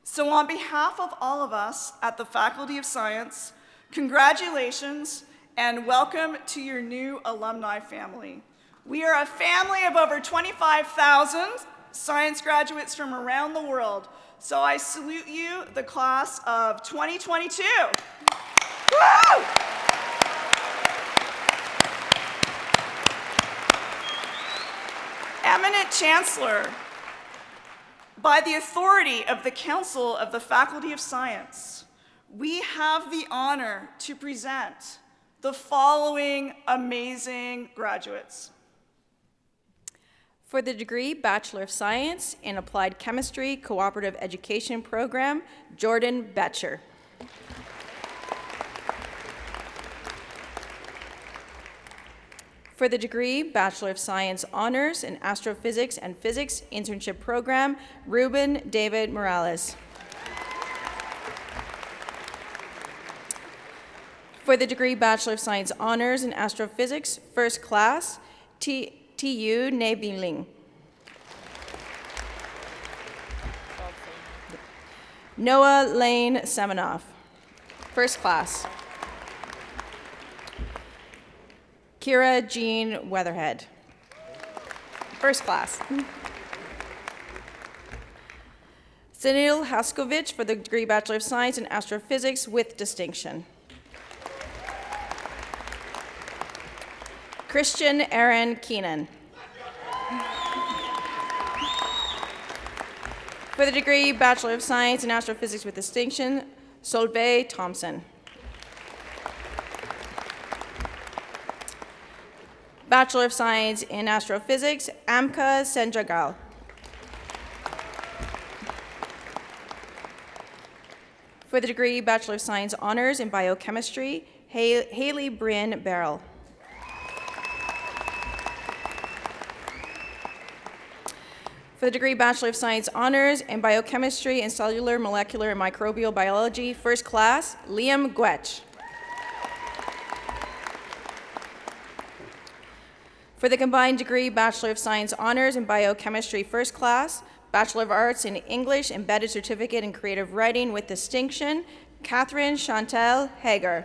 So on behalf of all of us at the Faculty of Science, congratulations and welcome to your new alumni family. We are a family of over 25,000 science graduates from around the world. So I salute you, the class of 2022. Woo! Eminent Chancellor, by the authority of the Council of the Faculty of Science, we have the honor to present the following amazing graduates. For the degree Bachelor of Science in Applied Chemistry Cooperative Education Program, Jordan Betcher. For the degree Bachelor of Science Honors in Astrophysics and Physics Internship Program, Ruben David Morales. For the degree Bachelor of Science Honors in Astrophysics, First Class, TU Nebiling. Noah Lane Semenoff, First Class. Kira Jean Weatherhead, First Class. Sunil Haskovich for the degree Bachelor of Science in Astrophysics with distinction. Christian Aaron Keenan. For the degree Bachelor of Science in Astrophysics with distinction, Solveig Thompson. Bachelor of Science in Astrophysics, Amka Sendragal. For the degree Bachelor of Science Honors in Biochemistry, Haley Bryn Barrell. For the degree Bachelor of Science Honors in Biochemistry and Cellular, Molecular, and Microbial Biology, First Class, Liam Gwetch. For the combined degree Bachelor of Science Honors in Biochemistry First Class, Bachelor of Arts in English, Embedded Certificate in Creative Writing with distinction, Catherine Chantel Hager.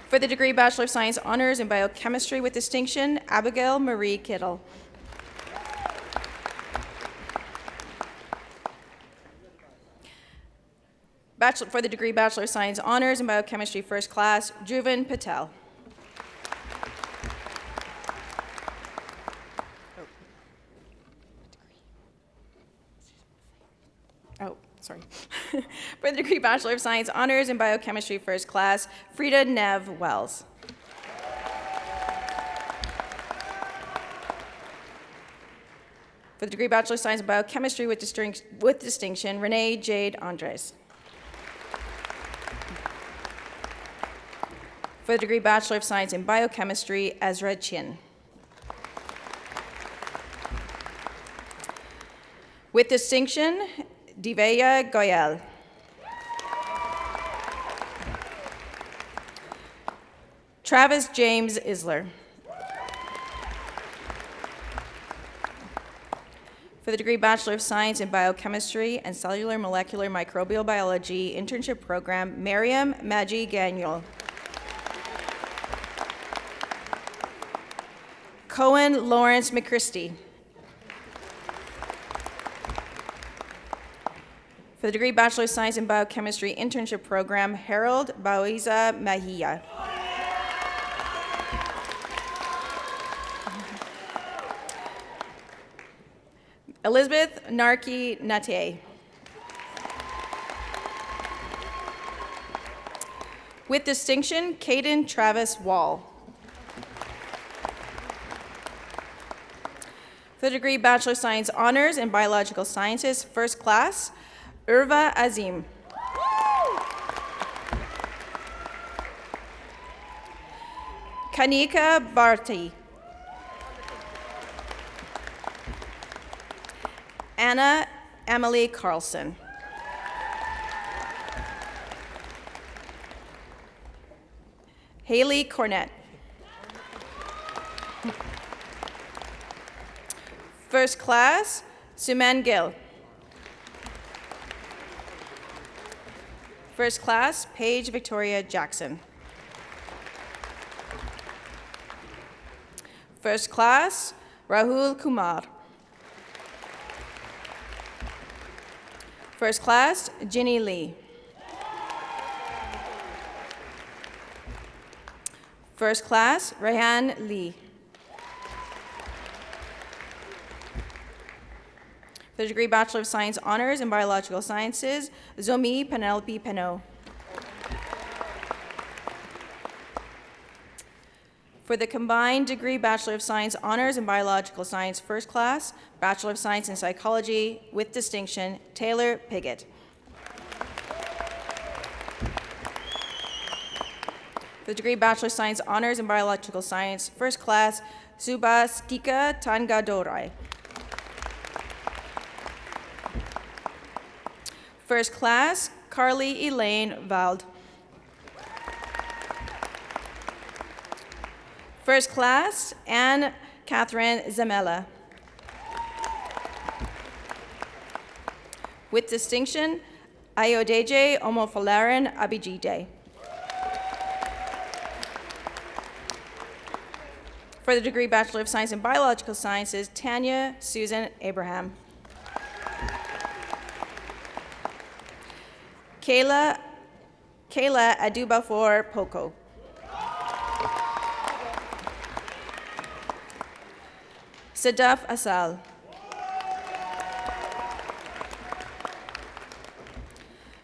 For the degree Bachelor of Science Honors in Biochemistry with distinction, Abigail Marie Kittle. For the degree Bachelor of Science Honors in Biochemistry First Class, Dhruvan Patel. sorry. For the degree Bachelor of Science Honors in Biochemistry First Class, Frida Nev Wells. For the degree Bachelor of Science in Biochemistry with distinction, Renee Jade Andres. For the degree Bachelor of Science in Biochemistry, Ezra Chin. With distinction, Diveya Goyal. Travis James Isler. For the degree Bachelor of Science in Biochemistry and Cellular Molecular Microbial Biology Internship Program, Miriam Maggi Gagnon. Cohen Lawrence McChristy. For the degree Bachelor of Science in Biochemistry Internship Program, Harold Bauiza Mahia. Elizabeth Narki Nate. With distinction, Caden Travis Wall. For the degree Bachelor of Science Honors in Biological Sciences, First Class, Urva Azim. Kanika Barty. Anna Emily Carlson. Haley Cornett. First Class, Suman Gill. First Class, Paige Victoria Jackson. First Class, Rahul Kumar. First Class, Ginny Lee. First Class, Rehan Lee. For the degree Bachelor of Science Honors in Biological Sciences, Zomi Penelope Penot. For the combined degree Bachelor of Science Honors in Biological Science First Class, Bachelor of Science in Psychology with distinction, Taylor Piggott. For the degree Bachelor of Science Honors in Biological Science First Class, Subhastika Tangadorai. First Class, Carly Elaine Vald. First Class, Anne Catherine Zamella. With distinction, Ayodeje Omofalaran Abijide. For the degree Bachelor of Science in Biological Sciences, Tanya Susan Abraham. Kayla Adubafor Poco. Sadaf Asal.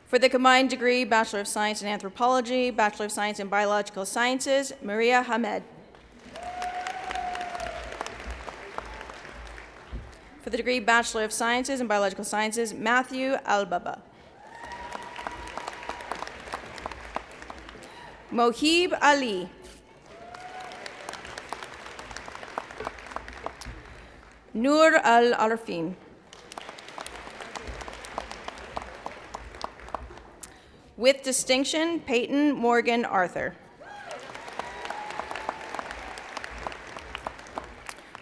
For the combined degree Bachelor of Science in Anthropology, Bachelor of Science in Biological Sciences, Maria Hamed. For the degree Bachelor of Sciences in Biological Sciences, Matthew Albaba. Mohib Ali. Noor Al-Arfin. With distinction, Peyton Morgan Arthur.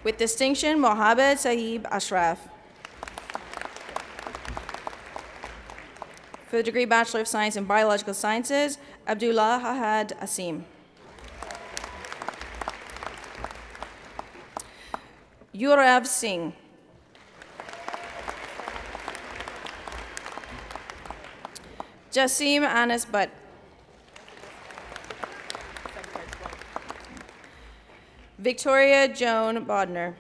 With distinction, Mohammed Sahib Ashraf. For the degree Bachelor of Science in Biological Sciences, Abdullah Ahad Asim. Yurav Singh. Jasim Anas Butt. Victoria Joan Bodner.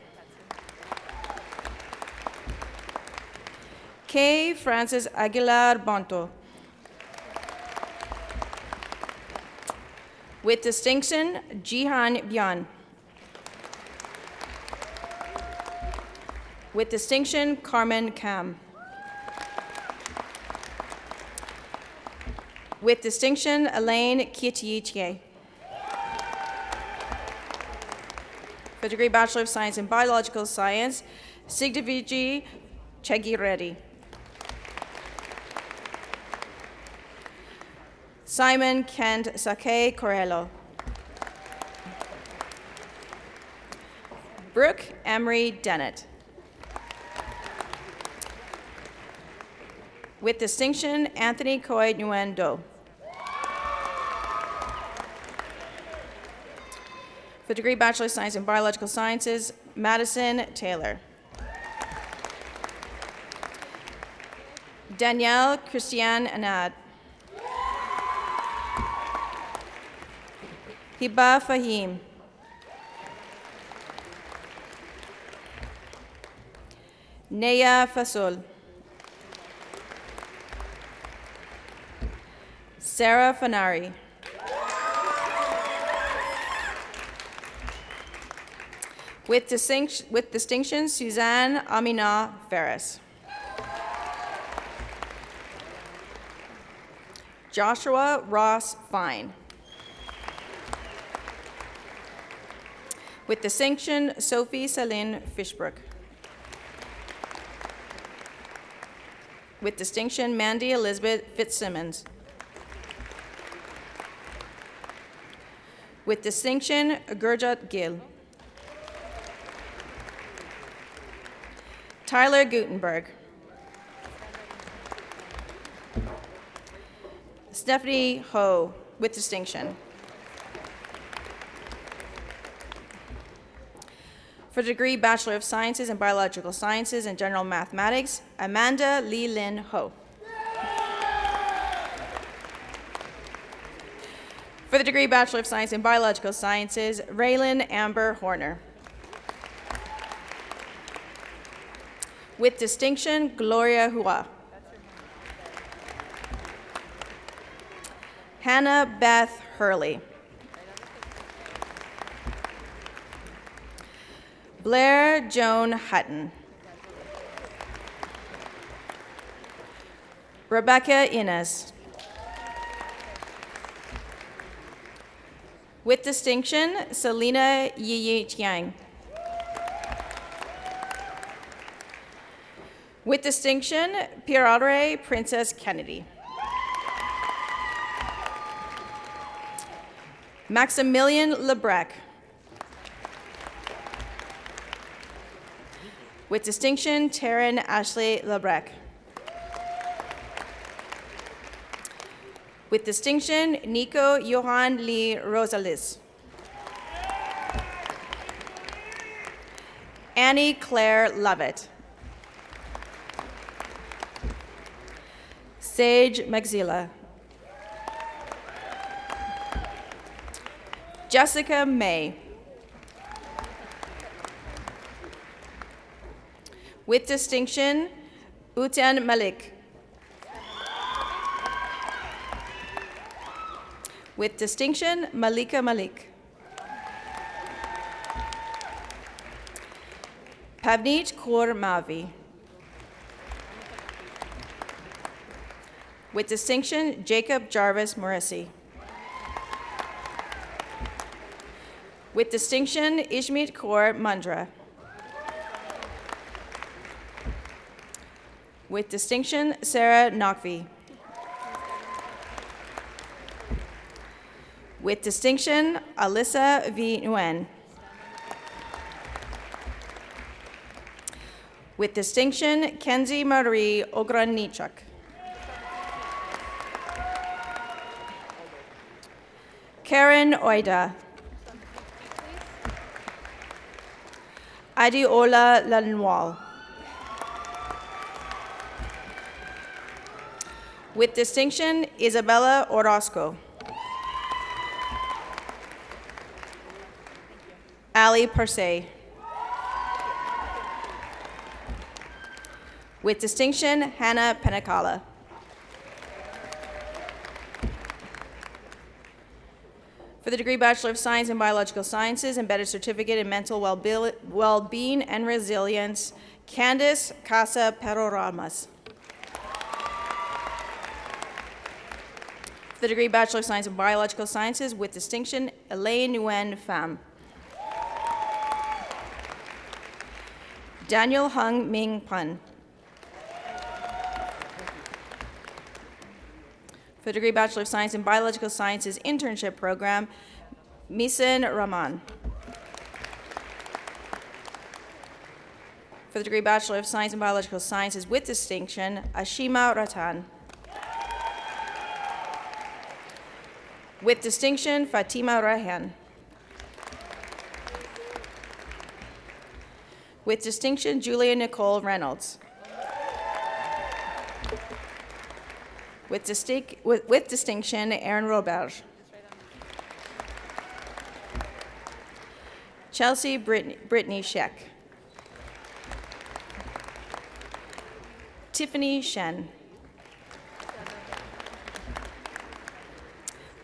Kay Francis Aguilar Bonto. With distinction, Jihan Bian. With distinction, Carmen Kam. With distinction, Elaine Kietiitie. For the degree Bachelor of Science in Biological Science, Sigdaviji Chegi Reddy. Simon Kent Sake Corello. Brooke Emery Dennett. With distinction, Anthony Coy Nguyen Do. For degree Bachelor of Science in Biological Sciences, Madison Taylor. Danielle Christiane Anad. Hiba Fahim. Neya Fasul. Sarah Fanari. With distinction, Suzanne Amina Ferris. Joshua Ross Fine. With distinction, Sophie Celine Fishbrook. With distinction, Mandy Elizabeth Fitzsimmons. With distinction, Gurjat Gill. Tyler Gutenberg. Stephanie Ho, with distinction. For the degree Bachelor of Sciences in Biological Sciences and General Mathematics, Amanda Lee Lin Ho. For the degree Bachelor of Science in Biological Sciences, Raylan Amber Horner. With distinction, Gloria Hua. Hannah Beth Hurley. Blair Joan Hutton. Rebecca Innes. With distinction, Selena Yi Tiang. With distinction, Pierre Princess Kennedy. Maximilian Lebrec. With distinction, Taryn Ashley Lebrec. With distinction, Nico Johan Lee Rosalis. Annie Claire Lovett. Sage Maxilla. Jessica May. With distinction, Utan Malik. With distinction, Malika Malik. Pavneet Kaur Mavi. With distinction, Jacob Jarvis Morrissey. With distinction, Ishmeet Kaur Mundra. With distinction, Sarah Nakvi. With distinction, Alyssa V. Nguyen. With distinction, Kenzie Marie Ogranichuk. Karen Oida. Adiola Lanois. With distinction, Isabella Orozco. Ali Persay. With distinction, Hannah Penacala. For the degree Bachelor of Science in Biological Sciences, Embedded Certificate in Mental Well-being and Resilience, Candice Casa Peroramas. For the degree Bachelor of Science in Biological Sciences with distinction, Elaine Nguyen Pham. Daniel Hung Ming Pun. For the degree Bachelor of Science in Biological Sciences Internship Program, Misan Rahman. For the degree Bachelor of Science in Biological Sciences with distinction, Ashima Ratan. With distinction, Fatima Rahan. With distinction, Julia Nicole Reynolds. With distinction, Aaron Robert. Chelsea Brittany Sheck. Tiffany Shen.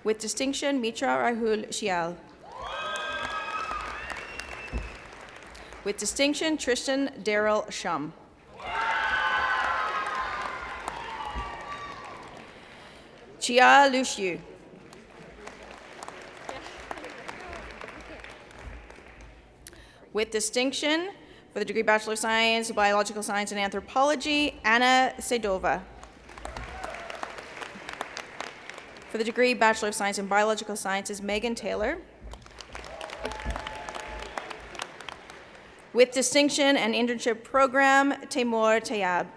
With distinction, Mitra Rahul Shial. With distinction, Tristan Daryl Shum. Chia Luxiu. With distinction, for the degree Bachelor of Science, Biological Science, and Anthropology, Anna Sedova. For the degree Bachelor of Science in Biological Sciences, Megan Taylor. With distinction and internship program, Timur Tayab.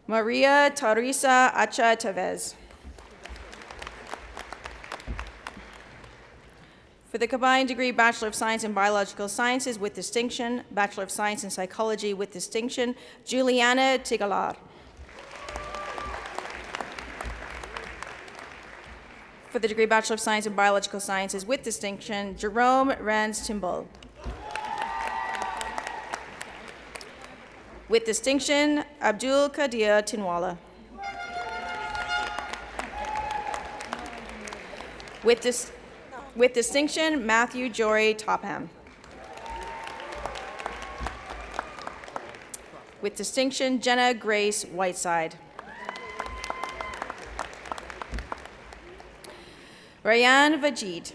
Maria Teresa Acha Tevez. For the combined degree Bachelor of Science in Biological Sciences with distinction, Bachelor of Science in Psychology with distinction, Juliana Tigalar. For the degree Bachelor of Science in Biological Sciences with distinction, Jerome Rans Timbul. With distinction, Abdul Qadir Tinwala. With distinction, Matthew Jory Topham. With distinction, Jenna Grace Whiteside. Rayan Vajid.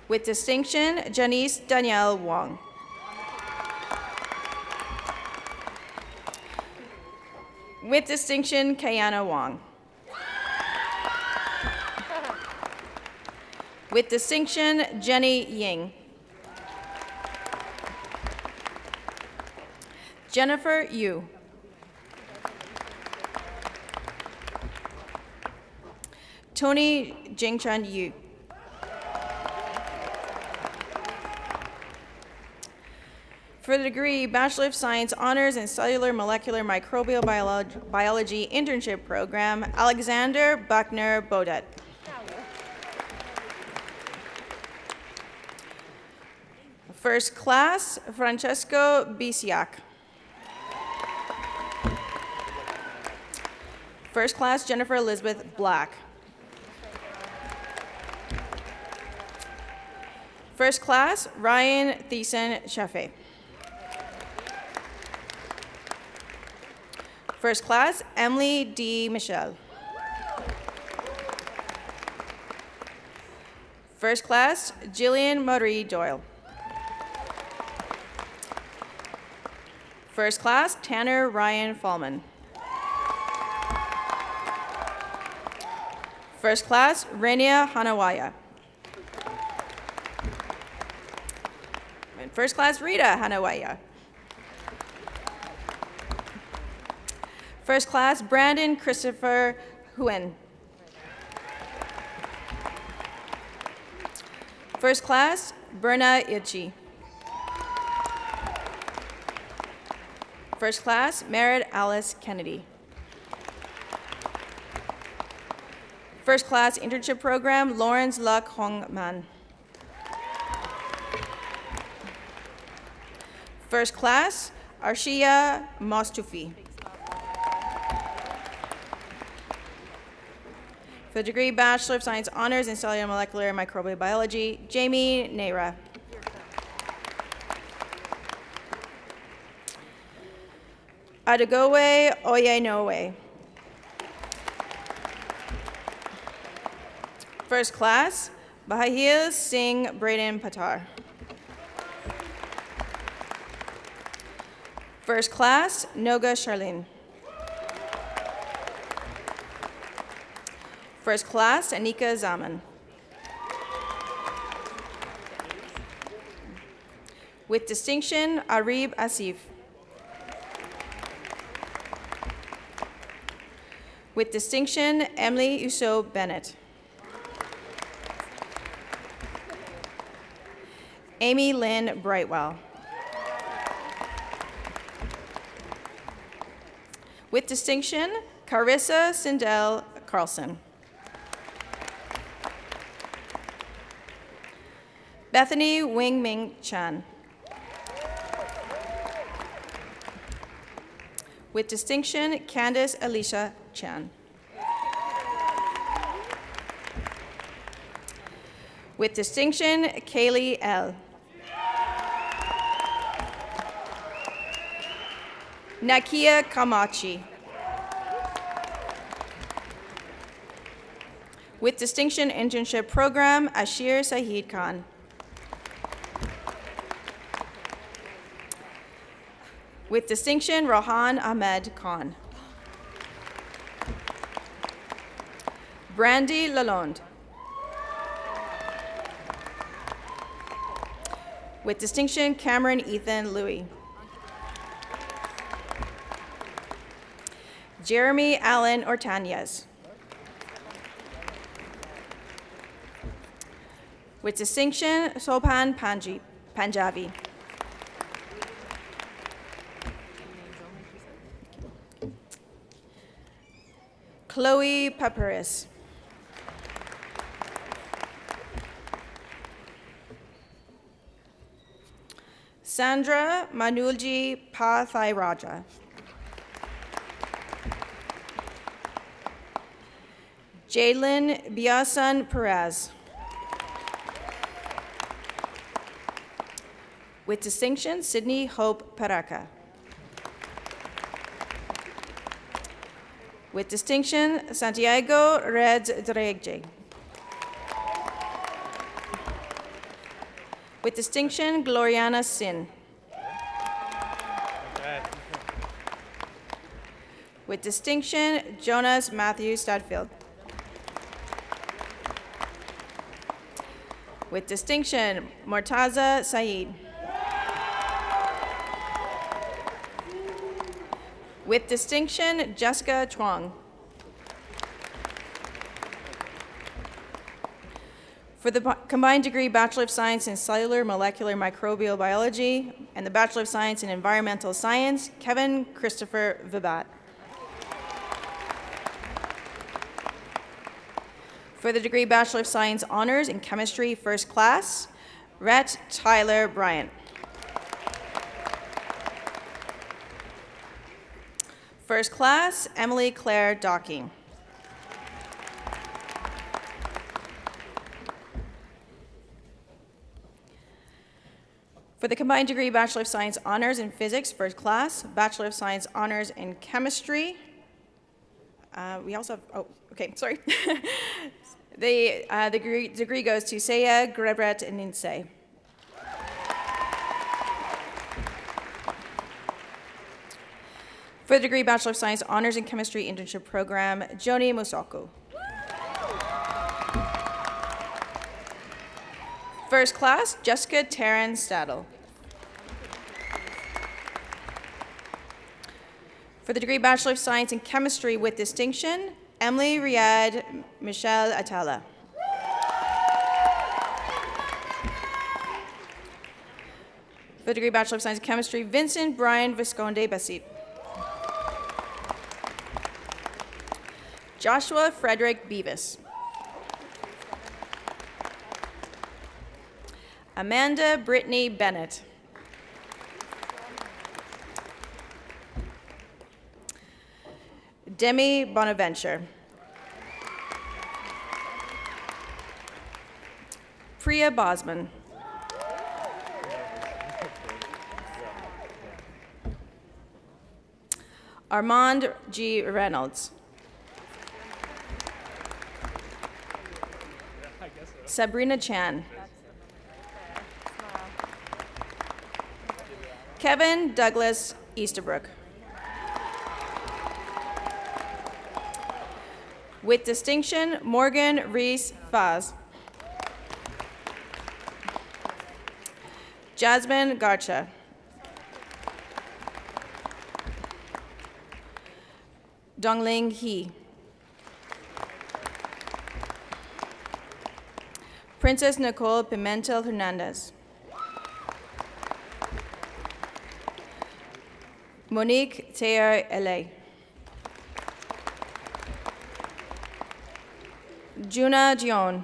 With distinction, Janice Danielle Wong. With distinction, Kayana Wong. With distinction, Jenny Ying. Jennifer Yu. Tony Jingchan Yu. For the degree Bachelor of Science Honors in Cellular Molecular Microbial Biology Internship Program, Alexander Buckner Bodet. First class, Francesco Bisiak. First class, Jennifer Elizabeth Black. First class, Ryan Thiessen Chaffee. First class, Emily D. Michelle. First class, Jillian Marie Doyle. First class, Tanner Ryan Fallman. First class, Rania Hanawaya. And first class, Rita Hanawaya. First class, Brandon Christopher Huen. First class, Berna Itchi. First class, Merritt Alice Kennedy. First class internship program, Lawrence Luck Hong Man. First class, Arshia Mostufi. For the degree Bachelor of Science Honors in Cellular Molecular and Microbial Biology, Jamie Neira. Adegowe Oyenowe. First class, Bahil Singh Braden Patar. First class, Noga Charlene. First class, Anika Zaman. With distinction, Arib Asif. With distinction, Emily Uso Bennett. Amy Lynn Brightwell. With distinction, Carissa Sindel Carlson. Bethany Wing Ming Chan. With distinction, Candace Alicia Chan. With distinction, Kaylee L. Nakia Kamachi. With distinction internship program, Ashir Saeed Khan. With distinction, Rohan Ahmed Khan. Brandy Lalonde. With distinction, Cameron Ethan Louis. Jeremy Allen Ortanyez. With distinction, Sopan Panjabi. Chloe Paparis. Sandra Manulji Pathairaja. Jalen Biasan Perez. With distinction, Sydney Hope Paraka. With distinction, Santiago Reds Dregje. With distinction, Gloriana Sin. With distinction, Jonas Matthew Stadfield. With distinction, Mortaza Saeed. With distinction, Jessica Chuang. For the combined degree Bachelor of Science in Cellular Molecular Microbial Biology and the Bachelor of Science in Environmental Science, Kevin Christopher Vibat. For the degree Bachelor of Science Honors in Chemistry First Class, Rhett Tyler Bryant. First class, Emily Claire Docking. For the combined degree Bachelor of Science Honors in Physics, First Class, Bachelor of Science Honors in Chemistry. We also have, oh, okay, sorry. The degree goes to Seya Grebret Ninse. For the degree Bachelor of Science Honors in Chemistry Internship Program, Joni Musoko. First class, Jessica Taryn Stadel. For the degree Bachelor of Science in Chemistry with distinction, Emily Riyad Michelle Atala. For the degree Bachelor of Science in Chemistry, Vincent Brian Visconde Basit. Joshua Frederick Beavis. Amanda Brittany Bennett. Demi Bonaventure. Priya Bosman. Armand G. Reynolds. Sabrina Chan. Kevin Douglas Easterbrook. With distinction, Morgan Reese Faz. Jasmine Garcha. Dongling He. Princess Nicole Pimentel Hernandez. Monique Thayer Ele. Juna Dion.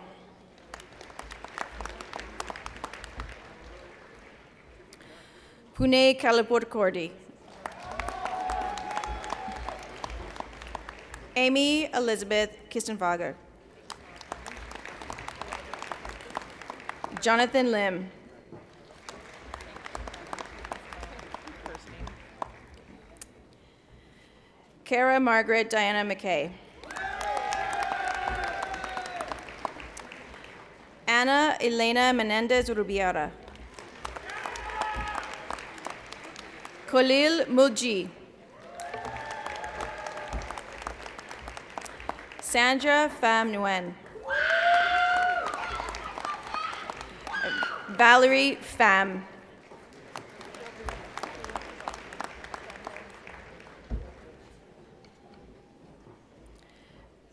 Pune Kalapur Kordi. Amy Elizabeth Kistenfager. Jonathan Lim. Kara Margaret Diana McKay. Ana Elena Menendez Rubiera. Khalil Mulji. Sandra Pham Nguyen. Valerie Pham.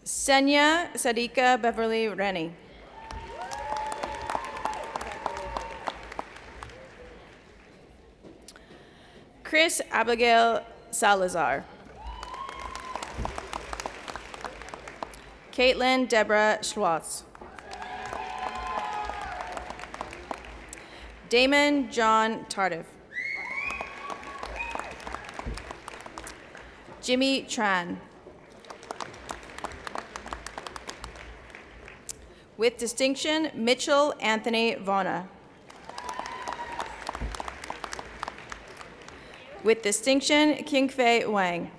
Senya Sadika Beverly Rennie. Chris Abigail Salazar. Caitlin Deborah Schwartz. Damon John Tardif. Jimmy Tran. With distinction, Mitchell Anthony Vona. With distinction, Kingfei Wang.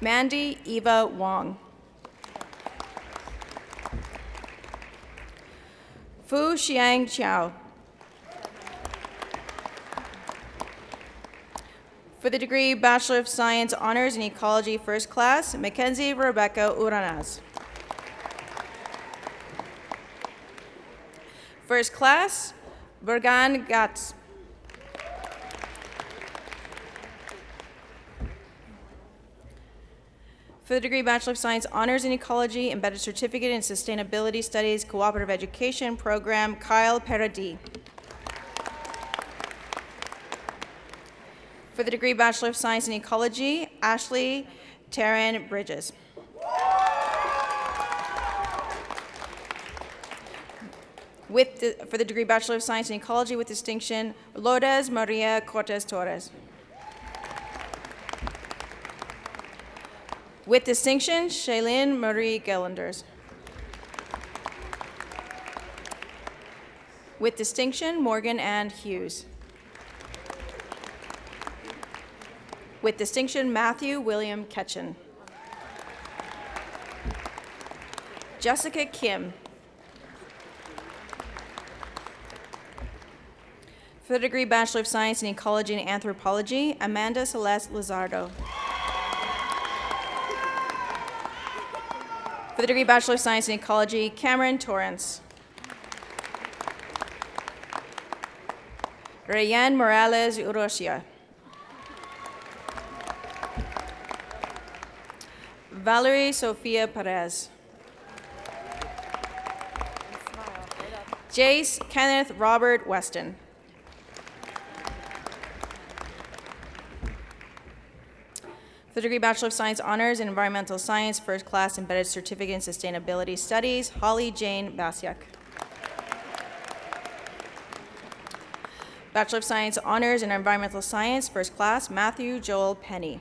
Mandy Eva Wong. Fu Xiang Chiao. For the degree Bachelor of Science Honors in Ecology First Class, Mackenzie Rebecca Uranaz. First Class, Burgan Gats. For the degree Bachelor of Science Honors in Ecology, Embedded Certificate in Sustainability Studies, Cooperative Education Program, Kyle Paradis. For the degree Bachelor of Science in Ecology, Ashley Taryn Bridges. For the degree Bachelor of Science in Ecology with distinction, Lourdes Maria Cortez Torres. With distinction, Shailene Marie Gellanders. With distinction, Morgan Ann Hughes. With distinction, Matthew William Ketchen. Jessica Kim. For the degree Bachelor of Science in Ecology and Anthropology, Amanda Celeste Lizardo. For the degree Bachelor of Science in Ecology, Cameron Torrance. Rayan Morales Urosia. Valerie Sofia Perez. Jace Kenneth Robert Weston. For For the degree Bachelor of Science Honors in Environmental Science, First Class Embedded Certificate in Sustainability Studies, Holly Jane Basiak. Bachelor of Science Honors in Environmental Science, First Class, Matthew Joel Penny.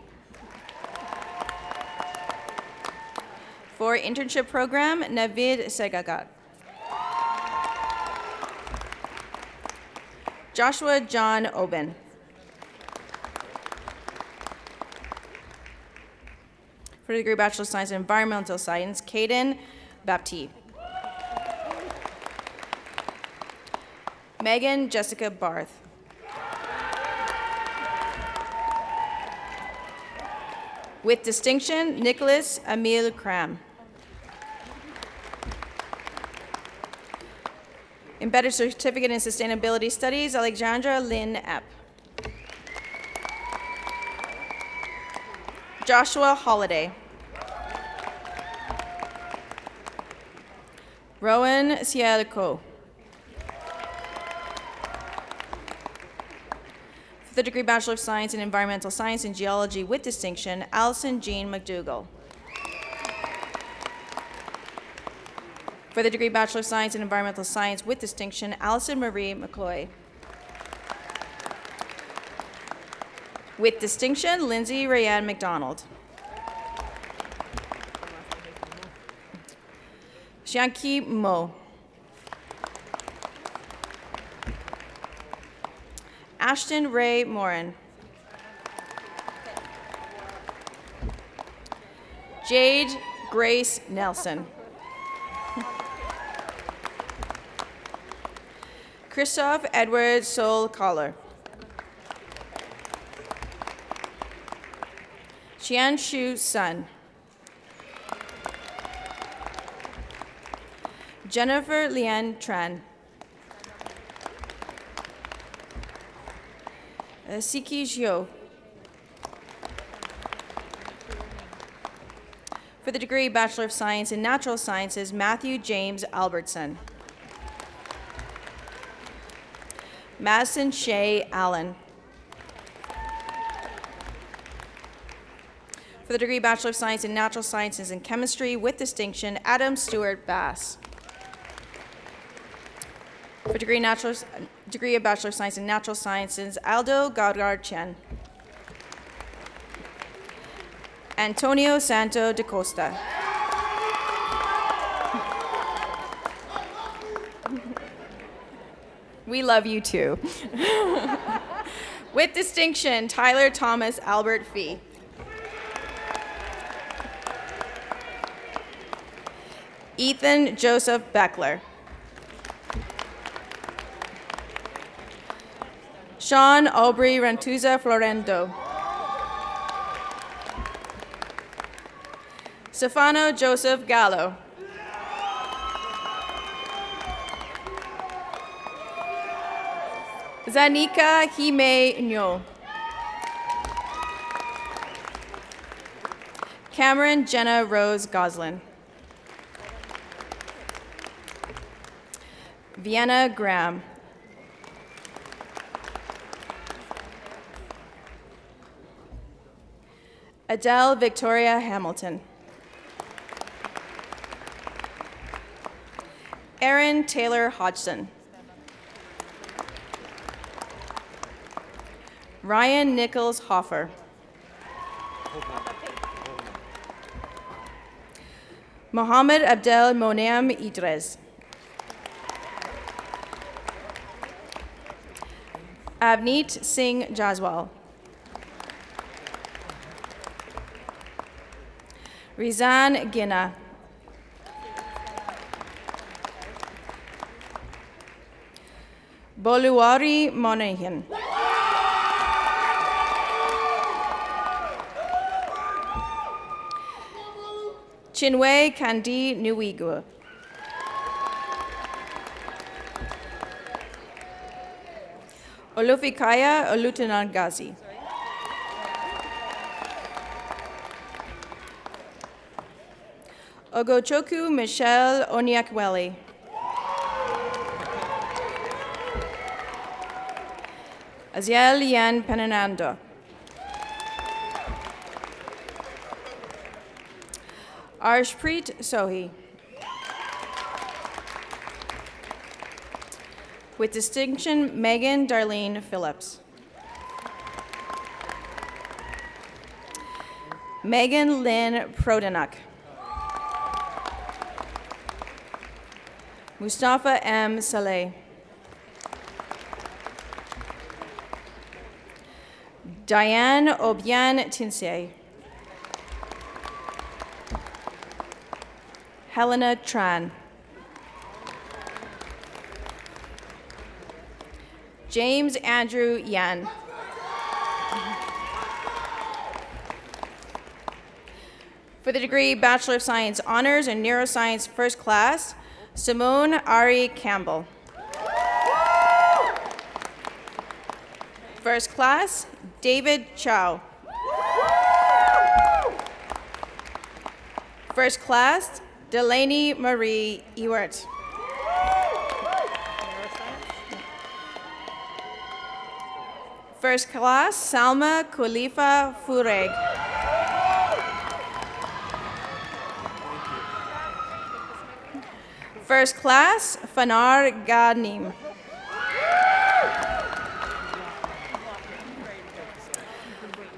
For Internship Program, Navid Segagat. Joshua John Oben. For the degree Bachelor of Science in Environmental Science, Caden Baptiste. Megan Jessica Barth. With distinction, Nicholas Emile Cram. Embedded Certificate in Sustainability Studies, Alexandra Lynn Epp. Joshua Holiday. Rowan Cielco. For the degree Bachelor of Science in Environmental Science and Geology with distinction, Allison Jean McDougall. For the degree Bachelor of Science in Environmental Science with distinction, Allison Marie McCloy. With distinction, Lindsay Rayanne McDonald. Xianqi Mo. Ashton Ray Morin. Jade Grace Nelson. Christoph Edward Sol Collar. Qian Shu Sun. Jennifer Lian Tran. Siki Zhou. For the degree Bachelor of Science in Natural Sciences, Matthew James Albertson. Madison Shea Allen. For the degree Bachelor of Science in Natural Sciences and Chemistry with distinction, Adam Stewart Bass. For degree of Bachelor of Science in Natural Sciences, Aldo Gaudar Chen. Antonio Santo de Costa. We love you too. With distinction, Tyler Thomas Albert Fee. Ethan Joseph Beckler. Sean Aubrey Rantuza Florendo. Stefano Joseph Gallo. Zanika Hime Nyo. Cameron Jenna Rose Goslin. Vienna Graham. Adele Victoria Hamilton. Aaron Taylor Hodgson. Ryan Nichols Hoffer. Mohammed Abdel Monem Idres. Avneet Singh Jaswal. Rizan Gina. Boluwari Monahan. Chinwe Kandi Nuigu. Olufikaya Olutunangazi. Ogochoku Michelle Onyakweli. Aziel Yan Penanando. Arshpreet Sohi. With distinction, Megan Darlene Phillips. Megan Lynn Prodanuk. Mustafa M. Saleh. Diane Obian Tinsey. Helena Tran. James Andrew Yan. For the degree Bachelor of Science Honors in Neuroscience First Class, Simone Ari Campbell. First Class, David Chow. First Class, Delaney Marie Ewart. First Class, Salma Khalifa Fureg. First Class, Fanar Ghanim.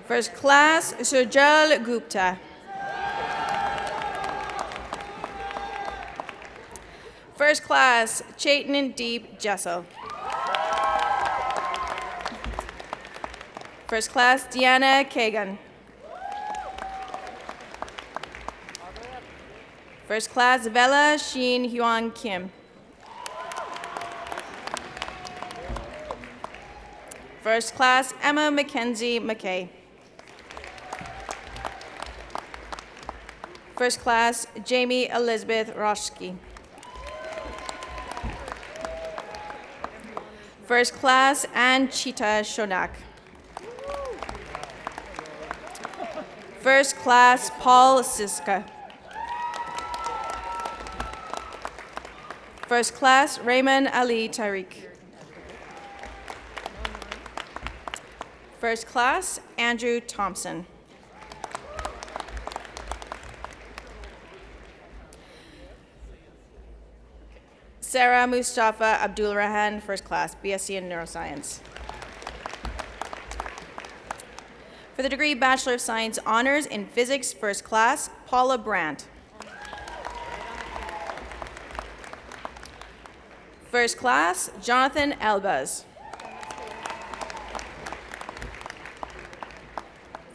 First Class, Sujal Gupta. First Class, Chaitan Deep Jessel. First Class, Deanna Kagan. First Class, Vela Sheen Hyun Kim. First Class, Emma Mackenzie McKay. First Class, Jamie Elizabeth Roschke. First Class, Ann Chita Shonak. First Class, Paul Siska. First Class, Raymond Ali Tariq. First Class, Andrew Thompson. Sarah Mustafa Abdul Rahan, First Class, BSc in Neuroscience. For the degree Bachelor of Science Honors in Physics, First Class, Paula Brandt. First Class, Jonathan Elbaz.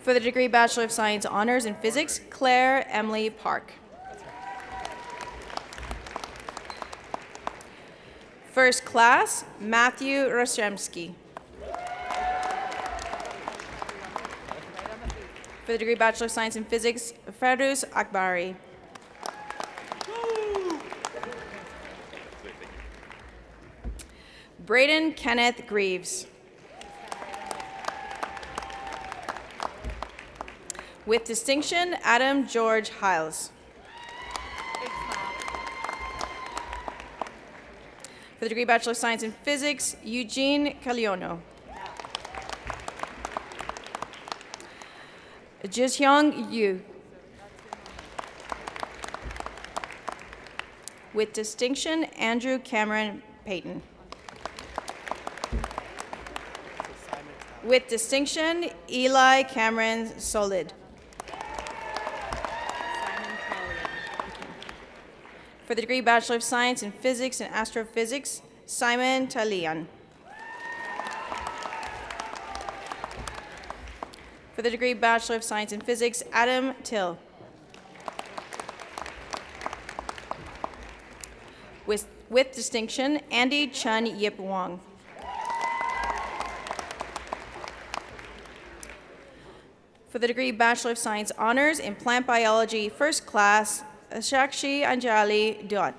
For the degree Bachelor of Science Honors in Physics, Claire Emily Park. First Class, Matthew Rostremski. For the degree Bachelor of Science in Physics, Ferdouz Akbari. Braden Kenneth Greaves. With distinction, Adam George Hiles. For the degree Bachelor of Science in Physics, Eugene Caliono. Jihyung Yu. With distinction, Andrew Cameron Payton. With distinction, Eli Cameron Solid. For the degree Bachelor of Science in Physics and Astrophysics, Simon Talian. For the degree Bachelor of Science in Physics, Adam Till. With distinction, Andy Chun Yip Wong. For the degree Bachelor of Science Honors in Plant Biology, First Class, Shakshi Anjali Duat.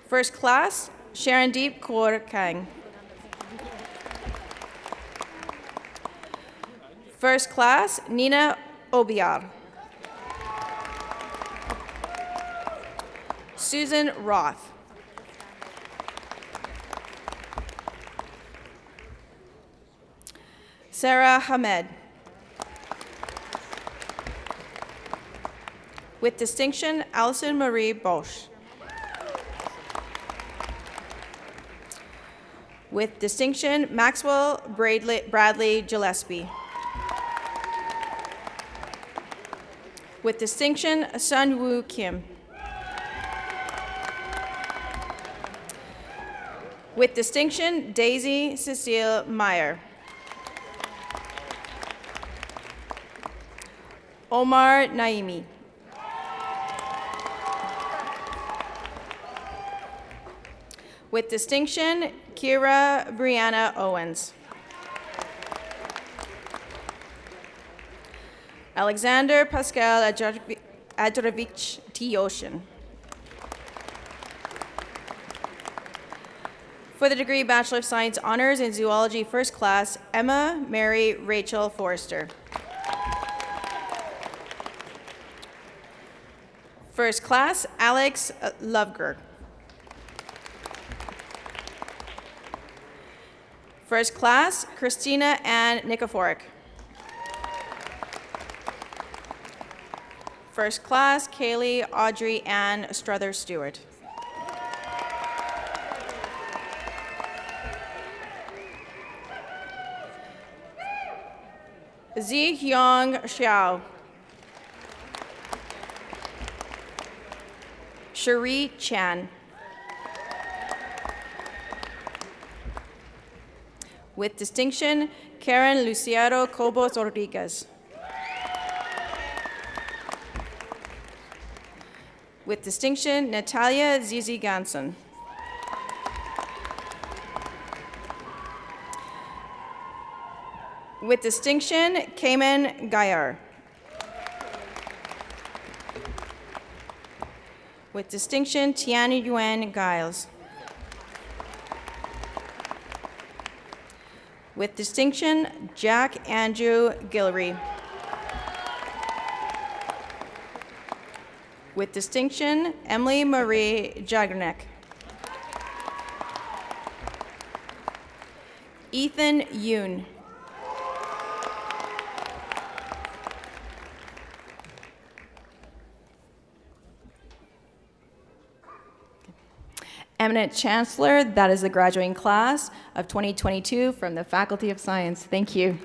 First Class, Sharondeep Kaur Kang. First Class, Nina Obiar. Susan Roth. Sarah Hamed. With distinction, Alison Marie Bosch. With distinction, Maxwell Bradley Gillespie. With distinction, Sun Woo Kim. With distinction, Daisy Cecile Meyer. Omar Naimi. With distinction, Kira Brianna Owens. Alexander Pascal Adorovich Tioshin. For the degree Bachelor of Science Honors in Zoology First Class, Emma Mary Rachel Forrester. First Class, Alex Loveger. First Class, Christina Ann Nikiforic. First Class, Kaylee Audrey Ann Struther Stewart. Zi Hyong Xiao. Cherie Chan. With distinction, Karen Luciano Cobos Rodriguez. With distinction, Natalia Zizi Ganson. With distinction, Cayman Gayar. With distinction, Tian Yuan Giles. With distinction, Jack Andrew Guillory. With distinction, Emily Marie Jagernek. Ethan Yoon. Eminent Chancellor, that is the graduating class of 2022 from the Faculty of Science. Thank you.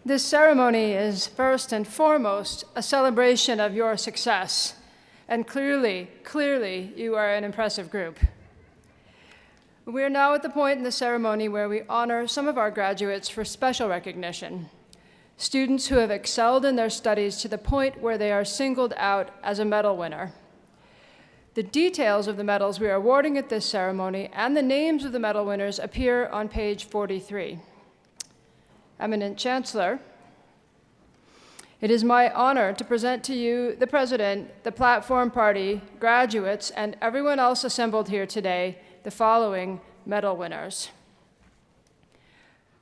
This ceremony is first and foremost a celebration of your success, and clearly, you are an impressive group. We are now at the point in the ceremony where we honor some of our graduates for special recognition, students who have excelled in their studies to the point where they are singled out as a medal winner. The details of the medals we are awarding at this ceremony and the names of the medal winners appear on page 43. Eminent Chancellor, it is my honor to present to you the President, the Platform Party, graduates, and everyone else assembled here today, the following medal winners.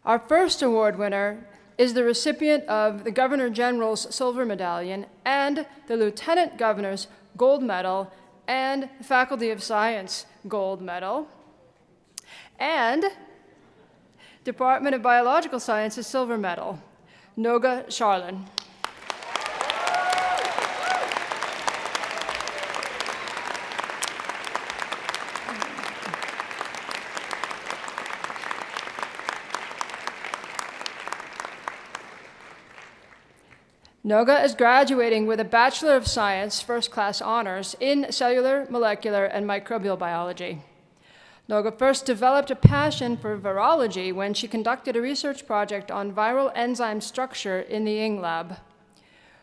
Our first award winner is the recipient of the Governor General's Silver Medallion and the Lieutenant Governor's Gold Medal and the Faculty of Science Gold Medal, and Department of Biological Sciences Silver Medal, Noga Charlin. Noga is graduating with a Bachelor of Science First Class Honors in Cellular, Molecular, and Microbial Biology. Noga first developed a passion for virology when she conducted a research project on viral enzyme structure in the Ing Lab.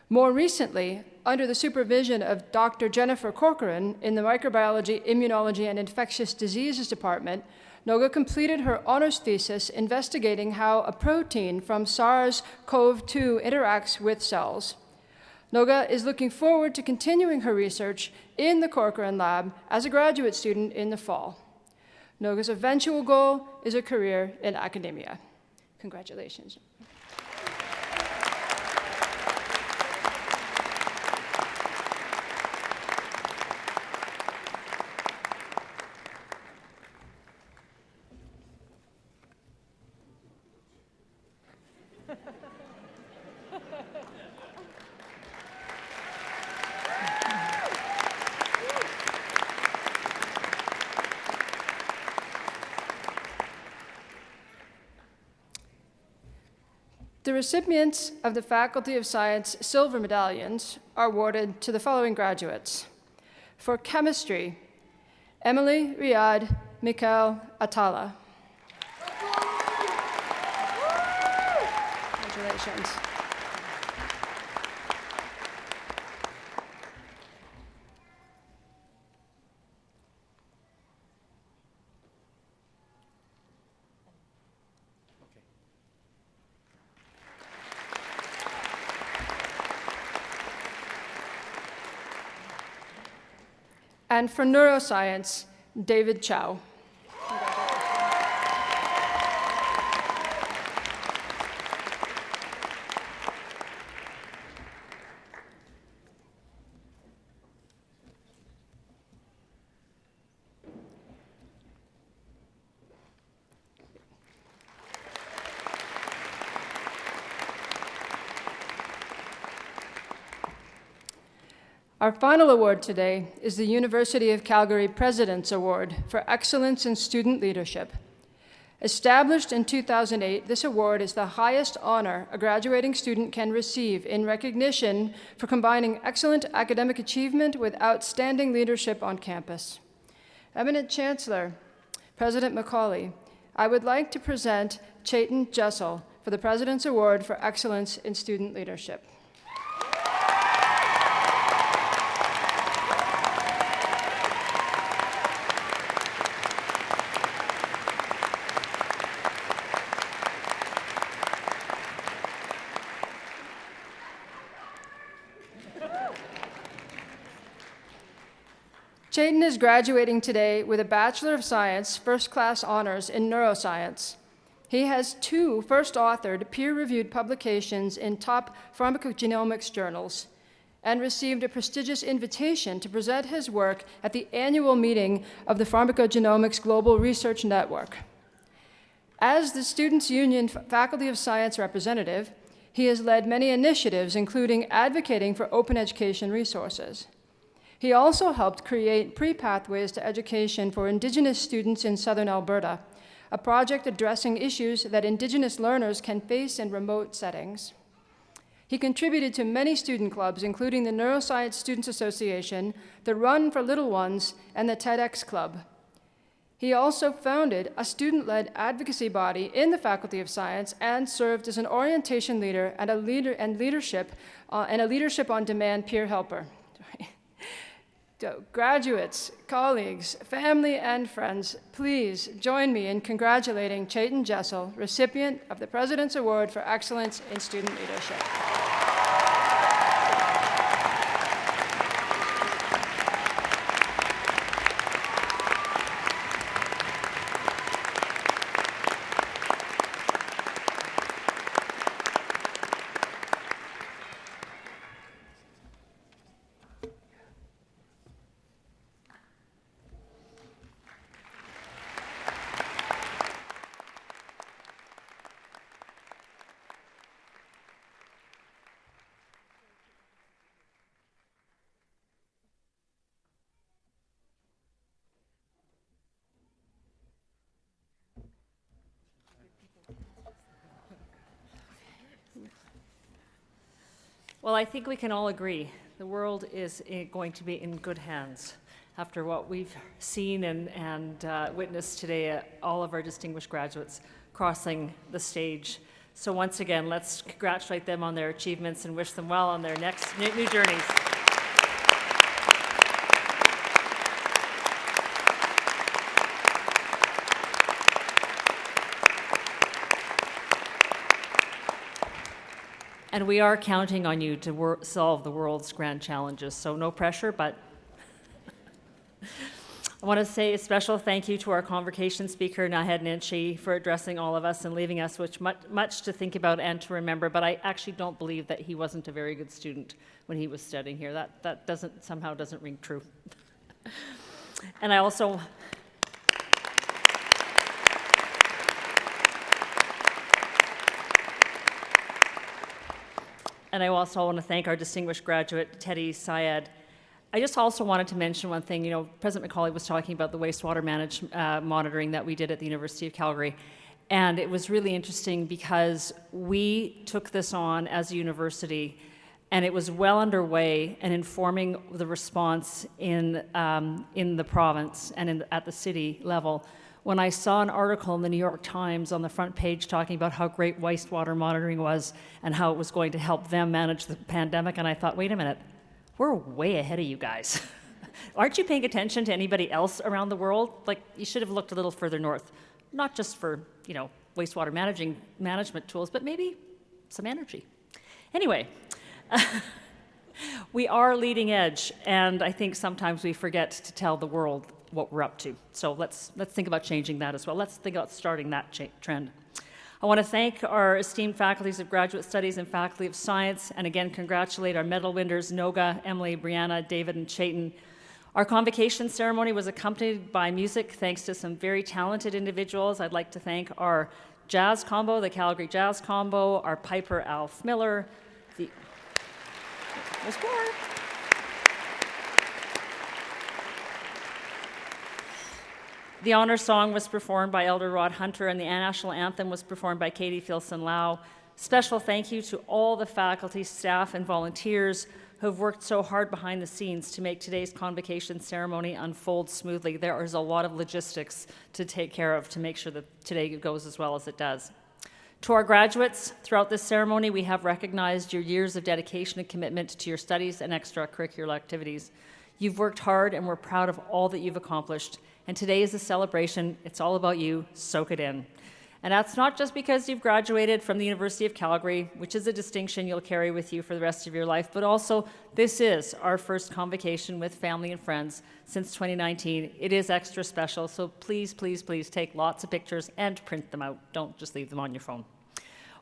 More recently, under the supervision of Dr. Jennifer Corcoran in the Microbiology, Immunology, and Infectious Diseases Department, Noga completed her honors thesis investigating how a protein from SARS-CoV-2 interacts with cells. Noga is looking forward to continuing her research in the Corcoran Lab as a graduate student in the fall. Noga's eventual goal is a career in academia. Congratulations. The recipients of the Faculty of Science Silver Medallions are awarded to the following graduates. For chemistry, Emily Riyad Mikhail Atala. Congratulations. And for neuroscience, David Chow. Our final award today is the University of Calgary President's Award for Excellence in Student Leadership. Established in 2008, this award is the highest honor a graduating student can receive in recognition for combining excellent academic achievement with outstanding leadership on campus. Eminent Chancellor, President Macaulay, I would like to present Chetan Jessel for the President's Award for Excellence in Student Leadership. Chetan is graduating today with a Bachelor of Science First Class Honors in Neuroscience. He has 2 first-authored, peer-reviewed publications in top pharmacogenomics journals and received a prestigious invitation to present his work at the annual meeting of the Pharmacogenomics Global Research Network. As the Students' Union Faculty of Science representative, he has led many initiatives, including advocating for open education resources. He also helped create pre-pathways to education for Indigenous students in southern Alberta, a project addressing issues that Indigenous learners can face in remote settings. He contributed to many student clubs, including the Neuroscience Students Association, the Run for Little Ones, and the TEDx Club. He also founded a student-led advocacy body in the Faculty of Science and served as an orientation leader and a leadership on demand peer helper. So, graduates, colleagues, family, and friends, please join me in congratulating Chetan Jessel, recipient of the President's Award for Excellence in Student Leadership. Well, I think we can all agree the world is going to be in good hands after what we've seen and witnessed today, all of our distinguished graduates crossing the stage. So once again, let's congratulate them on their achievements and wish them well on their next new journeys. And we are counting on you to solve the world's grand challenges, so no pressure, but I want to say a special thank you to our Convocation speaker, Naheed Nenshi, for addressing all of us and leaving us with much to think about and to remember, but I actually don't believe that he wasn't a very good student when he was studying here. That somehow doesn't ring true. And I also... And I also want to thank our distinguished graduate, Teddy Syed. I just also wanted to mention one thing. You know, President McCauley was talking about the wastewater monitoring that we did at the University of Calgary. And it was really interesting because we took this on as a university, and it was well underway and informing the response in the province and at the city level. When I saw an article in the New York Times on the front page talking about how great wastewater monitoring was and how it was going to help them manage the pandemic, and I thought, wait a minute, we're way ahead of you guys. Aren't you paying attention to anybody else around the world? Like, you should have looked a little further north, not just for, you know, wastewater management tools, but maybe some energy. Anyway, we are leading edge, and I think sometimes we forget to tell the world what we're up to. So let's think about changing that as well. Let's think about starting that trend. I want to thank our esteemed faculties of graduate studies and faculty of science, and again congratulate our medal winners, Noga, Emily, Brianna, David, and Chayton. Our convocation ceremony was accompanied by music thanks to some very talented individuals. I'd like to thank our jazz combo, the Calgary Jazz Combo, our piper, Alf Miller. There's more. The honor song was performed by Elder Rod Hunter, and the national anthem was performed by Katie Filson Lau. Special thank you to all the faculty, staff, and volunteers who have worked so hard behind the scenes to make today's convocation ceremony unfold smoothly. There is a lot of logistics to take care of to make sure that today goes as well as it does. To our graduates, throughout this ceremony, we have recognized your years of dedication and commitment to your studies and extracurricular activities. You've worked hard, and we're proud of all that you've accomplished. And today is a celebration. It's all about you. Soak it in. And that's not just because you've graduated from the University of Calgary, which is a distinction you'll carry with you for the rest of your life, but also this is our first convocation with family and friends since 2019. It is extra special, so please, please, please take lots of pictures and print them out. Don't just leave them on your phone.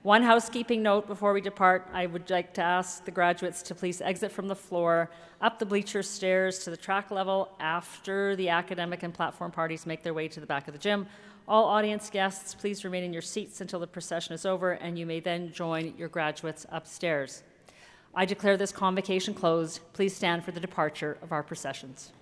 One housekeeping note before we depart. I would like to ask the graduates to please exit from the floor, up the bleacher stairs to the track level after the academic and platform parties make their way to the back of the gym. All audience guests, please remain in your seats until the procession is over, and you may then join your graduates upstairs. I declare this convocation closed. Please stand for the departure of our processions.